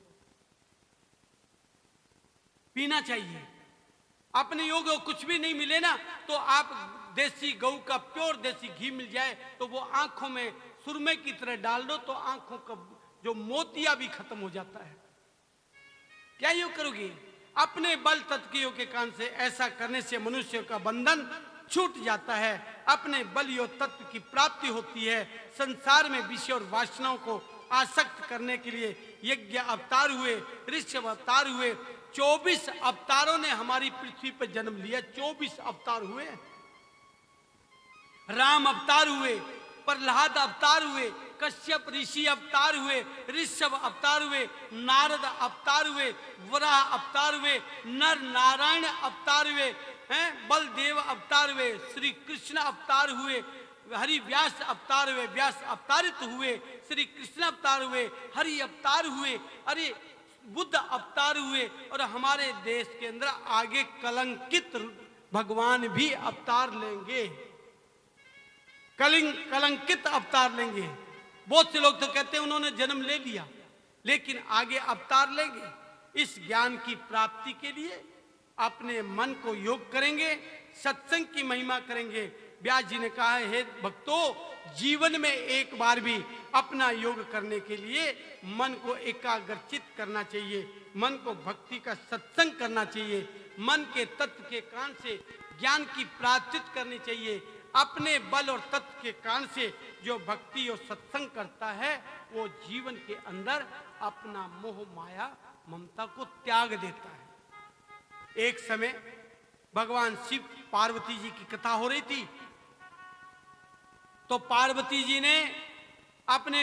पीना चाहिए। अपने योग कुछ भी नहीं मिले ना तो आप देसी गौ का प्योर देसी घी मिल जाए तो वो आंखों में सुरमे की तरह डाल दो तो आंखों का जो मोतिया भी खत्म हो जाता है। क्या योग करोगे? अपने बल तत्व योग के कान से ऐसा करने से मनुष्य का बंधन छूट जाता है, अपने बल योग तत्व की प्राप्ति होती है। संसार में विषय और वासनाओं को आसक्त करने के लिए यज्ञ अवतार हुए, ऋषभ अवतार हुए, 24 अवतारों ने हमारी पृथ्वी पर जन्म लिया। 24 अवतार हुए, राम अवतार हुए, प्रहलाद अवतार हुए, कश्यप ऋषि अवतार हुए, ऋषभ अवतार हुए, नारद अवतार हुए, वराह अवतार हुए, नर नारायण अवतार हुए, हैं बलदेव अवतार हुए, श्री कृष्ण अवतार हुए, हरि व्यास अवतार हुए, व्यास अवतारित हुए, श्री कृष्ण अवतार हुए, हरि अवतार हुए, अरे बुद्ध अवतार हुए, और हमारे देश के अंदर आगे कलंकित भगवान भी अवतार लेंगे, कलंकित अवतार लेंगे। बहुत से लोग तो कहते हैं उन्होंने जन्म ले लिया, लेकिन आगे अवतार लेंगे। इस ज्ञान की प्राप्ति के लिए अपने मन को योग करेंगे, सत्संग की महिमा करेंगे। व्यास जी ने कहा है, हे भक्तों, जीवन में एक बार भी अपना योग करने के लिए मन को एकाग्रचित करना चाहिए, मन को भक्ति का सत्संग करना चाहिए, मन के तत्व के कान से ज्ञान की प्राप्ति करनी चाहिए। अपने बल और तत्व के कान से जो भक्ति और सत्संग करता है वो जीवन के अंदर अपना मोह माया ममता को त्याग देता है। एक समय भगवान शिव पार्वती जी की कथा हो रही थी, तो पार्वती जी ने अपने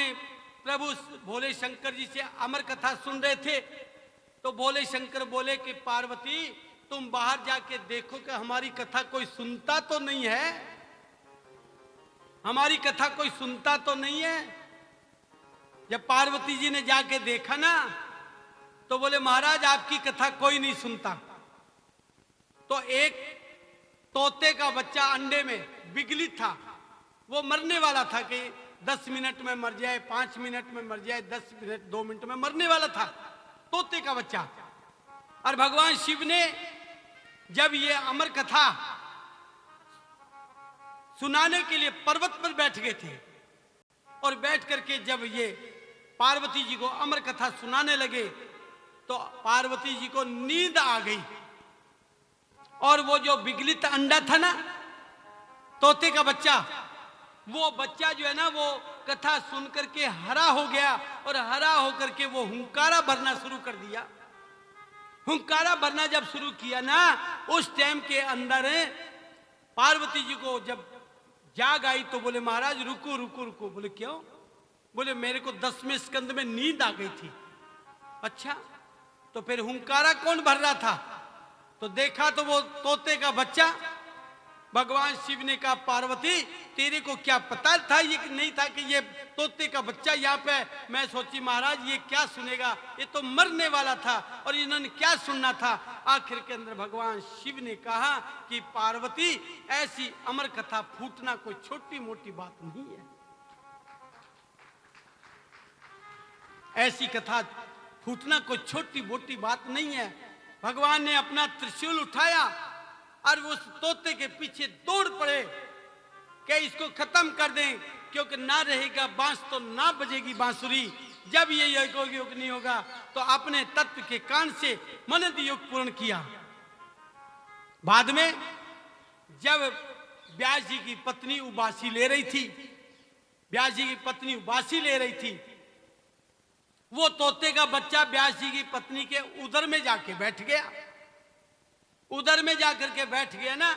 प्रभु भोले शंकर जी से अमर कथा सुन रहे थे। तो भोले शंकर बोले कि पार्वती तुम बाहर जाके देखो कि हमारी कथा कोई सुनता तो नहीं है, हमारी कथा कोई सुनता तो नहीं है। जब पार्वती जी ने जाके देखा ना तो बोले महाराज आपकी कथा कोई नहीं सुनता। तो एक तोते का बच्चा अंडे में विगलित था, वो मरने वाला था कि 10 मिनट में मर जाए, 5 मिनट में मर जाए, 10 मिनट 2 मिनट में मरने वाला था तोते का बच्चा। और भगवान शिव ने जब ये अमर कथा सुनाने के लिए पर्वत पर बैठ गए थे और बैठ करके जब ये पार्वती जी को अमर कथा सुनाने लगे तो पार्वती जी को नींद आ गई और वो जो विगलित अंडा था ना तोते का बच्चा, वो बच्चा जो है ना वो कथा सुन करके हरा हो गया और हरा होकर के वो हुंकारा भरना शुरू कर दिया। हुंकारा भरना जब शुरू किया ना उस टाइम के अंदर पार्वती जी को जब जाग आई तो बोले महाराज रुको रुको रुको। बोले क्यों? बोले मेरे को 10वें स्कंद में नींद आ गई थी। अच्छा तो फिर हुंकारा कौन भर रहा था? तो देखा तो वो तोते का बच्चा। भगवान शिव ने कहा पार्वती तेरे को क्या पता था ये नहीं था कि ये तोते का बच्चा यहाँ पे? मैं सोची महाराज ये क्या सुनेगा, ये तो मरने वाला था और इन्होंने क्या सुनना था। आखिर के अंदर भगवान शिव ने कहा कि पार्वती ऐसी अमर कथा फूटना कोई छोटी मोटी बात नहीं है। ऐसी कथा फूटना कोई छोटी मोटी बात नहीं है। भगवान ने अपना त्रिशूल उठाया और उस तोते के पीछे दौड़ पड़े कि इसको खत्म कर दें, क्योंकि ना रहेगा बांस तो ना बजेगी बांसुरी। जब ये योग नहीं होगा तो अपने तत्व के कान से मनद योग पूर्ण किया। बाद में जब व्यास जी की पत्नी उबासी ले रही थी, व्यास जी की पत्नी उबासी ले रही थी, वो तोते का बच्चा व्यास जी की पत्नी के उदर में जाके बैठ गया। उधर में जाकर के बैठ गया ना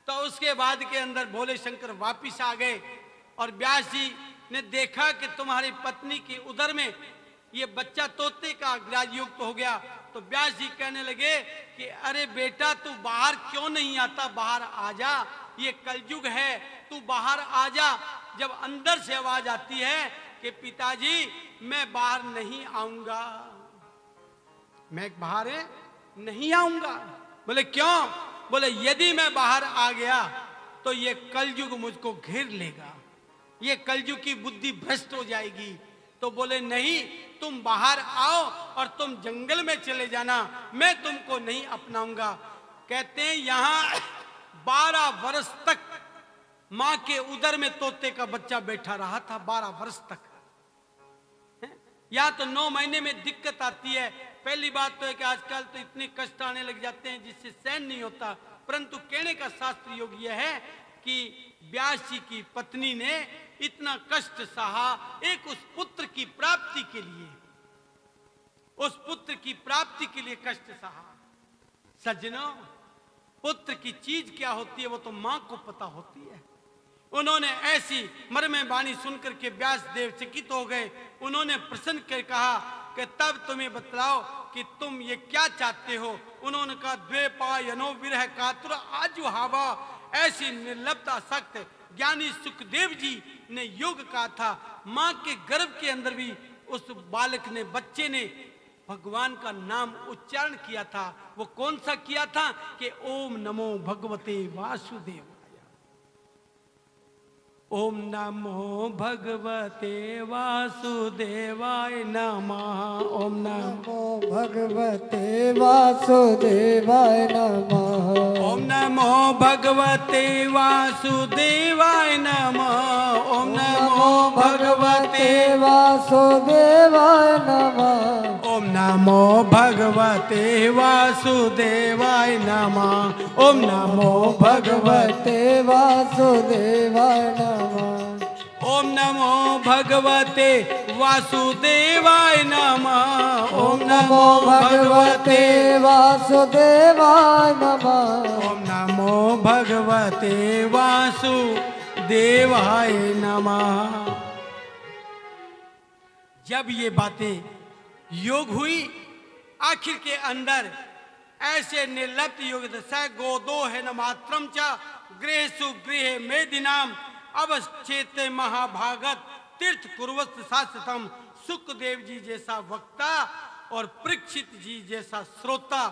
तो उसके बाद के अंदर भोले शंकर वापिस आ गए और व्यास जी ने देखा कि तुम्हारी पत्नी की उदर में ये बच्चा तोते का ग्राज युक्त हो गया। तो व्यास जी कहने लगे कि अरे बेटा तू बाहर क्यों नहीं आता, बाहर आ जा, ये कलयुग है, तू बाहर आ जा। जब अंदर से आवाज आती है कि पिताजी मैं बाहर नहीं आऊंगा, मैं बाहर नहीं आऊंगा। बोले क्यों? बोले यदि मैं बाहर आ गया तो ये कलयुग मुझको घेर लेगा, ये कलयुग की बुद्धि भ्रष्ट हो जाएगी। तो बोले नहीं, तुम बाहर आओ और तुम जंगल में चले जाना, मैं तुमको नहीं अपनाऊंगा। कहते हैं यहाँ 12 वर्ष तक मां के उदर में तोते का बच्चा बैठा रहा था, 12 वर्ष तक। या तो 9 महीने में दिक्कत आती है। पहली बात तो है कि आजकल तो इतने कष्ट आने लग जाते हैं जिससे सहन नहीं होता, परंतु कहने का शास्त्र योग यह है कि व्यास जी की पत्नी ने इतना कष्ट सहा एक उस पुत्र की प्राप्ति के लिए, उस पुत्र की प्राप्ति के लिए कष्ट सहा। सज्जनों, पुत्र की चीज क्या होती है वो तो मां को पता होती है। उन्होंने ऐसी मर्म वाणी सुनकर के व्यास देव चकित हो गए। उन्होंने प्रसन्न कर कहा कि तब तुम्हें बतलाओ कि तुम ये क्या चाहते हो। उन्होंने कहा द्वेपायनो विरह कातुर आजु हावा। ऐसी निर्लप्त आसक्त ज्ञानी सुखदेव जी ने योग कहा था। मां के गर्भ के अंदर भी उस बालक ने, बच्चे ने भगवान का नाम उच्चारण किया था। वो कौन सा किया था कि ओम नमो भगवते वासुदेव, ओम नमो भगवते वासुदेवाय नमः, ओम नमो भगवते वासुदेवाय नमः, ओम नमो भगवते वासुदेवाय नमः, ओम नमो भगवते वासुदेवाय नमः, ओम नमो भगवते वासुदेवाय नमः, ओम नमो भगवते वासुदेवाय नमः, ओम नमो भगवते वासुदेवाय नमः, ओम नमो भगवते वासुदेवाय नमः, ओम नमो भगवते वासुदेवाय नमः। जब ये बातें योग हुई, आखिर के अंदर ऐसे निर्लप्त योग दशा गोदो है न मात्रम च गृहसु गृह मेदिनाम अवश्चेते महाभागत तीर्थ कुर्वस्त शास्त्रम सुखदेव जी जैसा वक्ता और परीक्षित जी जैसा श्रोता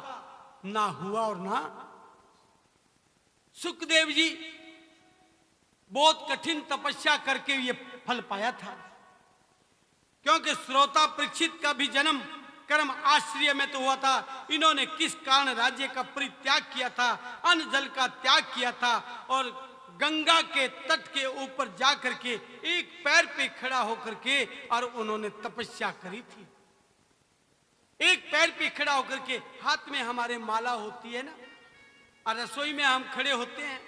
ना हुआ और ना। सुखदेव जी बहुत कठिन तपस्या करके ये फल पाया था, क्योंकि श्रोता परीक्षित का भी जन्म कर्म आश्रय में तो हुआ था। इन्होंने किस कारण राज्य का परित्याग किया था, अन्न जल का त्याग किया था और गंगा के तट के ऊपर जाकर के एक पैर पे खड़ा होकर के और उन्होंने तपस्या करी थी। एक पैर पे खड़ा होकर के, हाथ में हमारे माला होती है ना, और रसोई में हम खड़े होते हैं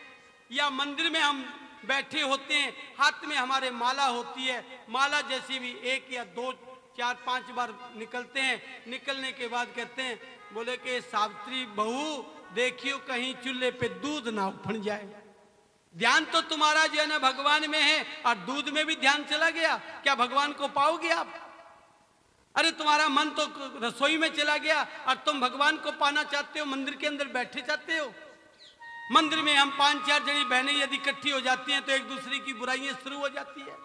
या मंदिर में हम बैठे होते हैं, हाथ में हमारे माला होती है। माला जैसी भी 1 या 2 4 5 बार निकलते हैं, निकलने के बाद कहते हैं, बोले कि सावित्री बहू देखियो कहीं चूल्हे पे दूध ना उफन जाए। ध्यान तो तुम्हारा जो है ना भगवान में है, और दूध में भी ध्यान चला गया, क्या भगवान को पाओगे आप? अरे तुम्हारा मन तो रसोई में चला गया और तुम भगवान को पाना चाहते हो, मंदिर के अंदर बैठे चाहते हो। मंदिर में हम 5-4 जनी बहनें यदि इकट्ठी हो जाती हैं तो एक दूसरे की बुराइयां शुरू हो जाती है।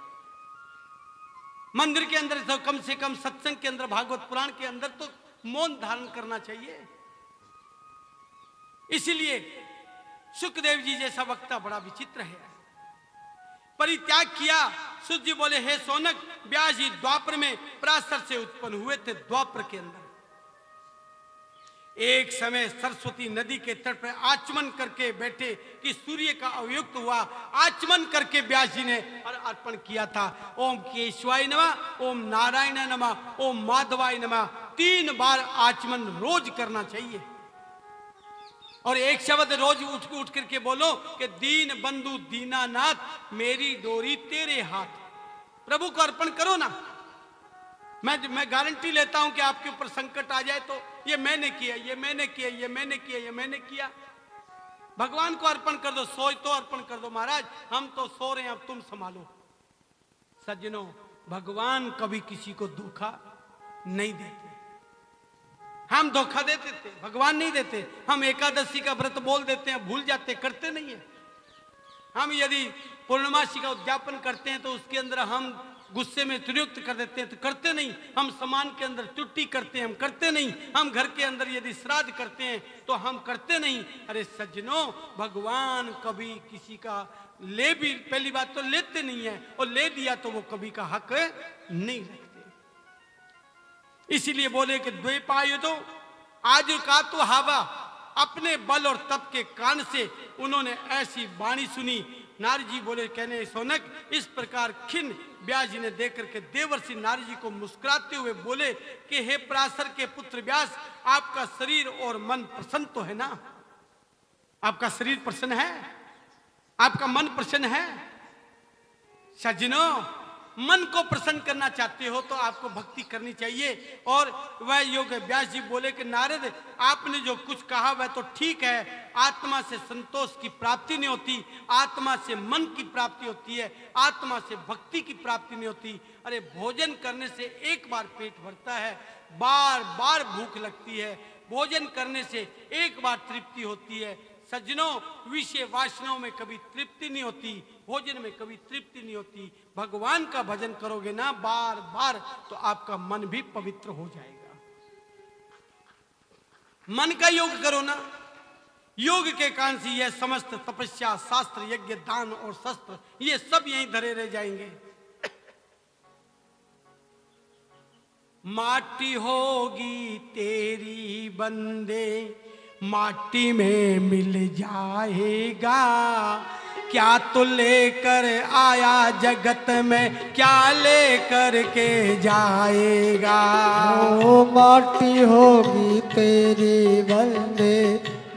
मंदिर के अंदर तो कम से कम सत्संग के अंदर, भागवत पुराण के अंदर तो मौन धारण करना चाहिए। इसीलिए सुखदेव जी जैसा वक्ता बड़ा विचित्र है। परित्याग किया। सुत जी बोले, हे सोनक, व्यास जी द्वापर में पराशर से उत्पन्न हुए थे। द्वापर के अंदर एक समय सरस्वती नदी के तट पर आचमन करके बैठे कि सूर्य का अवयुक्त हुआ, आचमन करके व्यास जी ने अर्पण किया था। ओम केशवाय नमः, ओम नारायण नमः, ओम माधवाय नमः। 3 बार आचमन रोज करना चाहिए और एक शब्द रोज उठ करके बोलो कि दीन बंधु दीनानाथ मेरी डोरी तेरे हाथ। प्रभु को अर्पण करो ना। मैं गारंटी लेता हूं कि आपके ऊपर संकट आ जाए तो ये मैंने किया, ये मैंने किया, ये मैंने किया, ये मैंने किया। भगवान को अर्पण कर दो। सोच तो अर्पण कर दो, महाराज हम तो सो रहे हैं, अब तुम संभालो। सज्जनों, भगवान कभी किसी को धोखा नहीं देते। हम धोखा देते थे, भगवान नहीं देते। हम एकादशी का व्रत बोल देते हैं, भूल जाते, करते नहीं है। हम यदि पूर्णमासी का उद्यापन करते हैं तो उसके अंदर हम गुस्से में त्रियुक्त कर देते हैं तो करते नहीं। हम समान के अंदर त्रुटि करते हैं, हम करते नहीं। हम घर के अंदर यदि श्राद्ध करते हैं तो हम करते नहीं। अरे सज्जनों, भगवान कभी किसी का ले भी, पहली बात तो लेते नहीं है, और ले दिया तो वो कभी का हक नहीं रखते। इसीलिए बोले कि द्वैपायुधो आज का तो हावा, अपने बल और तप के कान से उन्होंने ऐसी वाणी सुनी। नारद जी बोले, कहने सोनक, इस प्रकार खिन व्यास जी ने देख करके देवर्षि नारद जी को मुस्कुराते हुए बोले कि हे पराशर के पुत्र व्यास, आपका शरीर और मन प्रसन्न तो है ना? आपका शरीर प्रसन्न है, आपका मन प्रसन्न है। सज्जनों, मन को प्रसन्न करना चाहते हो तो आपको भक्ति करनी चाहिए। और वह योग व्यास जी बोले कि नारद, आपने जो कुछ कहा वह तो ठीक है। आत्मा से संतोष की प्राप्ति नहीं होती, आत्मा से मन की प्राप्ति होती है, आत्मा से भक्ति की प्राप्ति नहीं होती। अरे भोजन करने से एक बार पेट भरता है, बार बार भूख लगती है। भोजन करने से एक बार तृप्ति होती है। सज्जनों, विषय वासनाओं में कभी तृप्ति नहीं होती, भोजन में कभी तृप्ति नहीं होती। भगवान का भजन करोगे ना बार बार तो आपका मन भी पवित्र हो जाएगा। मन का योग करो ना। योग के कारण से यह समस्त तपस्या, शास्त्र, यज्ञ, दान और शस्त्र ये सब यहीं धरे रह जाएंगे। माटी होगी तेरी बंदे, माटी में मिल जाएगा। क्या तो लेकर आया जगत में, क्या लेकर के जाएगा। ओ माटी होगी तेरी बंदे,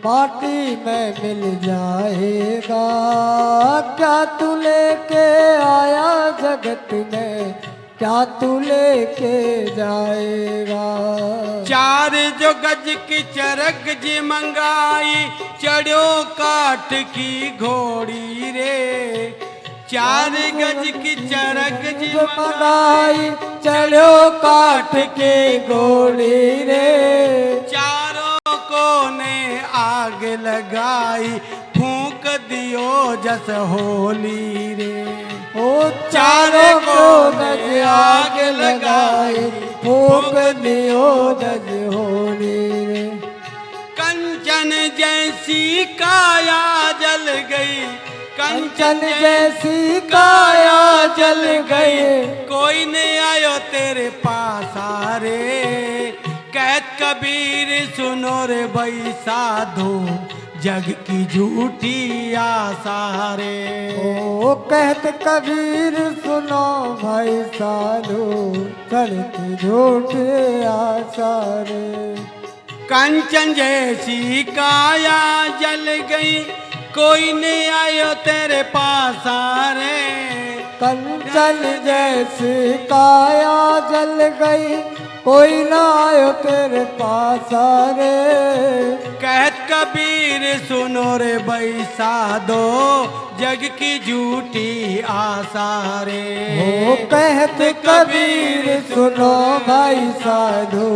माटी में मिल जाएगा। क्या तू लेके आया जगत में, क्या तू लेके जाएगा। 4 जो गज की चरग जी मंगाई, चढ़ो काठ की घोड़ी रे। 4 गज की चरग जी मंगाई, चढ़ो काठ के घोड़ी रे। चारों कोने आग लगाई, फूंक दियो जस होली रे। ओ चारों को गज आग लगाई, फूक दियो गज होली रे। कंचन जैसी काया जल गई, कंचन जैसी काया जल गई, कोई नहीं आयो तेरे पास आरे। कहत कबीर सुनो रे भाई साधो, जग की झूठी आशा रे। ओ कहत कबीर सुनो भाई साधो, चलती झूठे आशा रे। कंचन जैसी काया जल गई, कोई नहीं आयो तेरे पास आरे। कंचन जैसी काया जल गई, कोई ना आयो तेरे पास रे। कहत कबीर सुनो रे भाई साधो, जग की झूठी आशा रे। ओ कहत कबीर सुनो भाई साधो,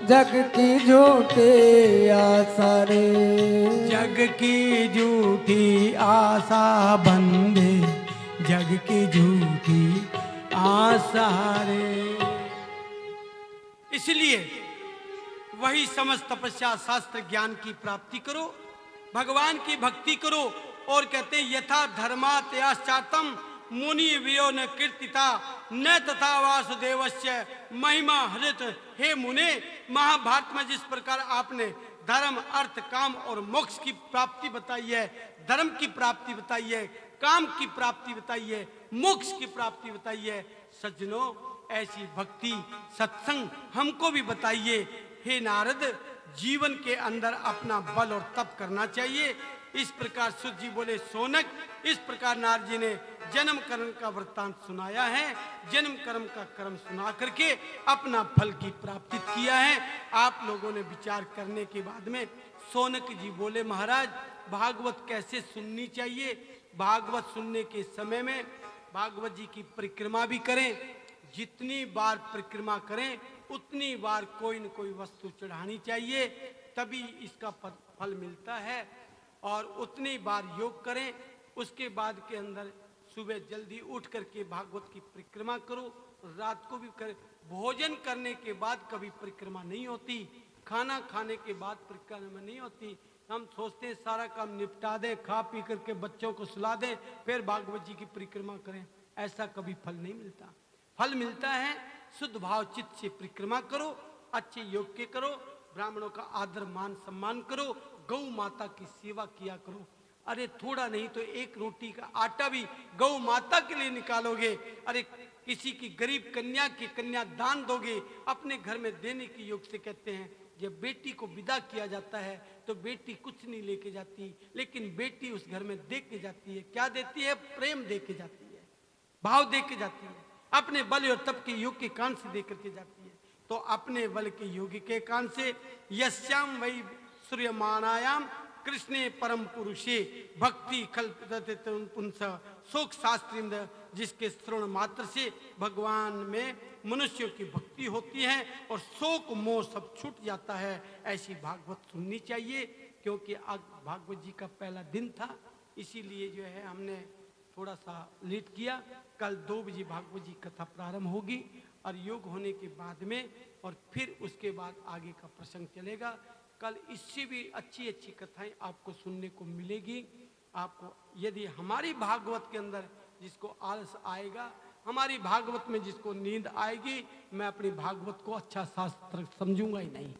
जग की झूठी आशा रे। जग की झूठी आशा बंदे, जग की झूठी आशा रे। इसलिए वही समस्त तपस्या शास्त्र ज्ञान की प्राप्ति करो, भगवान की भक्ति करो। और कहते यथा धर्मात्याश्चातम मुनि वियो न कीर्तिता, न तथा वासुदेवस्य महिमा हृत। हे मुने, महाभारत में जिस प्रकार आपने धर्म अर्थ काम और मोक्ष की प्राप्ति बताई है, धर्म की प्राप्ति बताई है, काम की प्राप्ति बताई है, मोक्ष की प्राप्ति बताई है, सज्जनों ऐसी भक्ति सत्संग हमको भी बताइए। हे नारद, जीवन के अंदर अपना बल और तप करना चाहिए। इस प्रकार सुत जी बोले सोनक, इस प्रकार नारद जी ने जन्म कर्म का वृत्तांत सुनाया है। जन्म कर्म का कर्म सुना करके अपना फल की प्राप्ति किया है। आप लोगों ने विचार करने के बाद में सोनक जी बोले महाराज, भागवत कैसे सुननी चाहिए। भागवत सुनने के समय में भागवत जी की परिक्रमा भी करें। जितनी बार परिक्रमा करें उतनी बार कोई न कोई वस्तु चढ़ानी चाहिए, तभी इसका फल मिलता है। और उतनी बार योग करें। उसके बाद के अंदर सुबह जल्दी उठ करके भागवत की परिक्रमा करो, रात को भी करें। भोजन करने के बाद कभी परिक्रमा नहीं होती, खाना खाने के बाद परिक्रमा नहीं होती। हम सोचते हैं सारा काम निपटा दें, खा पी करके बच्चों को सुला दें, फिर भागवत जी की परिक्रमा करें। ऐसा कभी फल नहीं मिलता। फल मिलता है शुद्ध भाव चित्त से परिक्रमा करो, अच्छे योग के करो, ब्राह्मणों का आदर मान सम्मान करो, गौ माता की सेवा किया करो। अरे थोड़ा नहीं तो एक रोटी का आटा भी गौ माता के लिए निकालोगे। अरे किसी की गरीब कन्या की कन्या दान दोगे, अपने घर में देने के योग से कहते हैं। जब बेटी को विदा किया जाता है तो बेटी कुछ नहीं लेके जाती, लेकिन बेटी उस घर में दे के जाती है। क्या देती है? प्रेम दे के जाती है, भाव दे के जाती है, अपने बल और तप के योग के कान से दे करके जाती है। तो अपने बल के योग के कान से यस्याम वही सूर्यमानायाम कृष्णे परम पुरुषे भक्ति कल्पते पुंस शोक शास्त्रिंद, जिसके श्रवण मात्र से भगवान में मनुष्यों की भक्ति होती है और शोक मोह सब छूट जाता है। ऐसी भागवत सुननी चाहिए, क्योंकि आज भागवत जी का पहला दिन था, इसीलिए जो है हमने थोड़ा सा लेट किया। कल 2 बजे भागवत जी कथा प्रारंभ होगी और योग होने के बाद में, और फिर उसके बाद आगे का प्रसंग चलेगा। कल इससे भी अच्छी अच्छी कथाएं आपको सुनने को मिलेगी। आपको यदि हमारी भागवत के अंदर जिसको आलस आएगा, हमारी भागवत में जिसको नींद आएगी, मैं अपनी भागवत को अच्छा शास्त्र समझूंगा ही नहीं।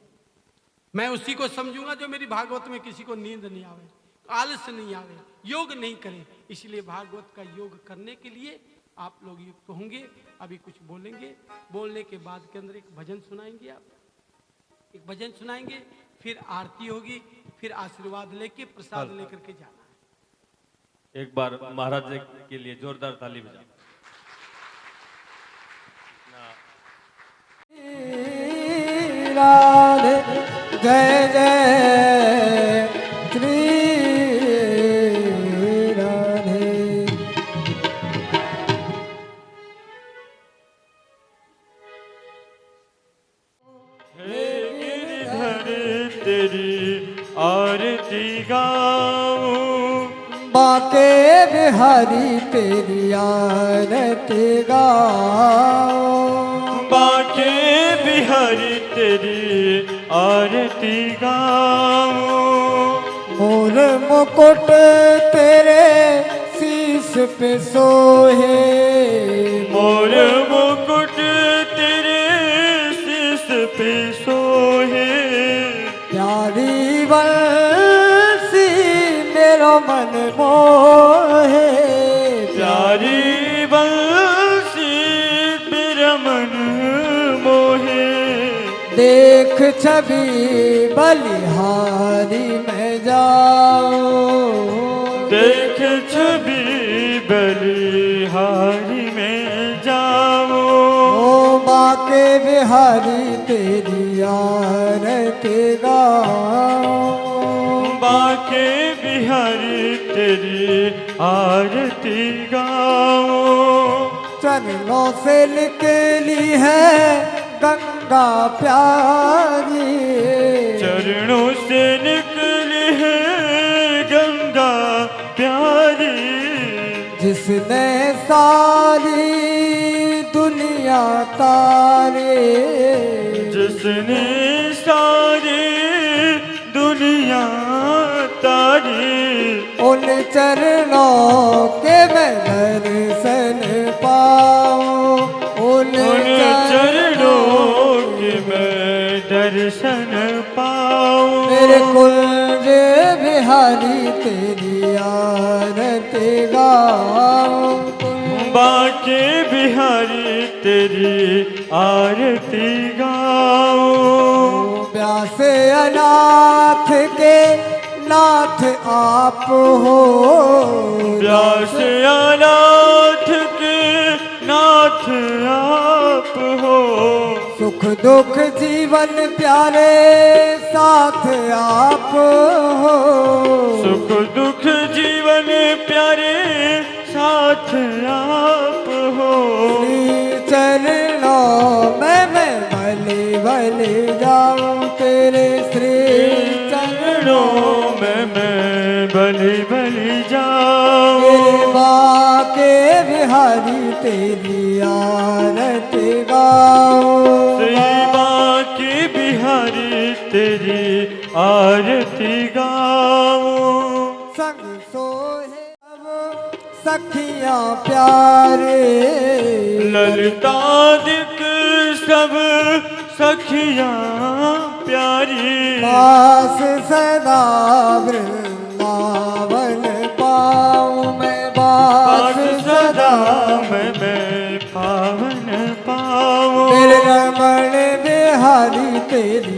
मैं उसी को समझूंगा जो मेरी भागवत में किसी को नींद नहीं आवे, आलस नहीं आवे, योग नहीं करे। इसलिए भागवत का योग करने के लिए आप लोग युक्त होंगे। अभी कुछ बोलेंगे, बोलने के बाद के अंदर एक भजन सुनाएंगे। आप एक भजन सुनाएंगे, फिर आरती होगी, फिर आशीर्वाद लेके प्रसाद लेकर के जाना है। एक बार महाराज जी के लिए जोरदार ताली बजाओ। राधे जय जय श्री राधे। हे गिरधर तेरी आरती गाऊं, बाके बिहारी तेरी आरती गाओ, बाके बिहारी तेरी आरती गाऊं। मोर मुकुट तेरे शीश पे सोहे, मोर मुकुट तेरे शीश पे सोहे, प्यारी बंसी मेरो मन मोहे, प्यारी बंसी मेरा मन मोहे। देख छवि बलिहारी में जाओ, देख छवि बलिहारी में जाओ, ओ बाके बिहारी तेरी आरती गाओ, बाके बिहारी तेरी आरती गाओ। चरणों से निकली है गंगा प्यारी, चरणों से निकली है गंगा प्यारी, जिसने सारी दुनिया तारे, जिसने सारी दुनिया तारी। उन चरणों के मैं दर्शन पाऊं, उन चरणों के मैं दर्शन पाऊं। मेरे कुंज बिहारी तेरी आरती गाऊं, बाके बिहारी तेरी आरती गाऊं। व्यास अनाथ के नाथ आप हो, व्यास अनाथ के नाथ आप हो, सुख दुख जीवन प्यारे साथ आप हो, सुख दुख जीवन प्यारे साथ आप हो। श्री चरणों में मैं भले भले जाऊं, तेरे श्री चरणों में मैं भली भली जाऊं। तेरे बाके बिहारी तेरी आरती गाऊं, श्री बाके बिहारी तेरी आरती गाऊं। संग सोहे अब सखियां प्यारे, ललितादिक सब सखियां प्यारी, पास सदा वृंदावन पाऊं मैं, पास पास सदा सदा मैं पावन पाऊं। मेरे रमण बिहारी तेरी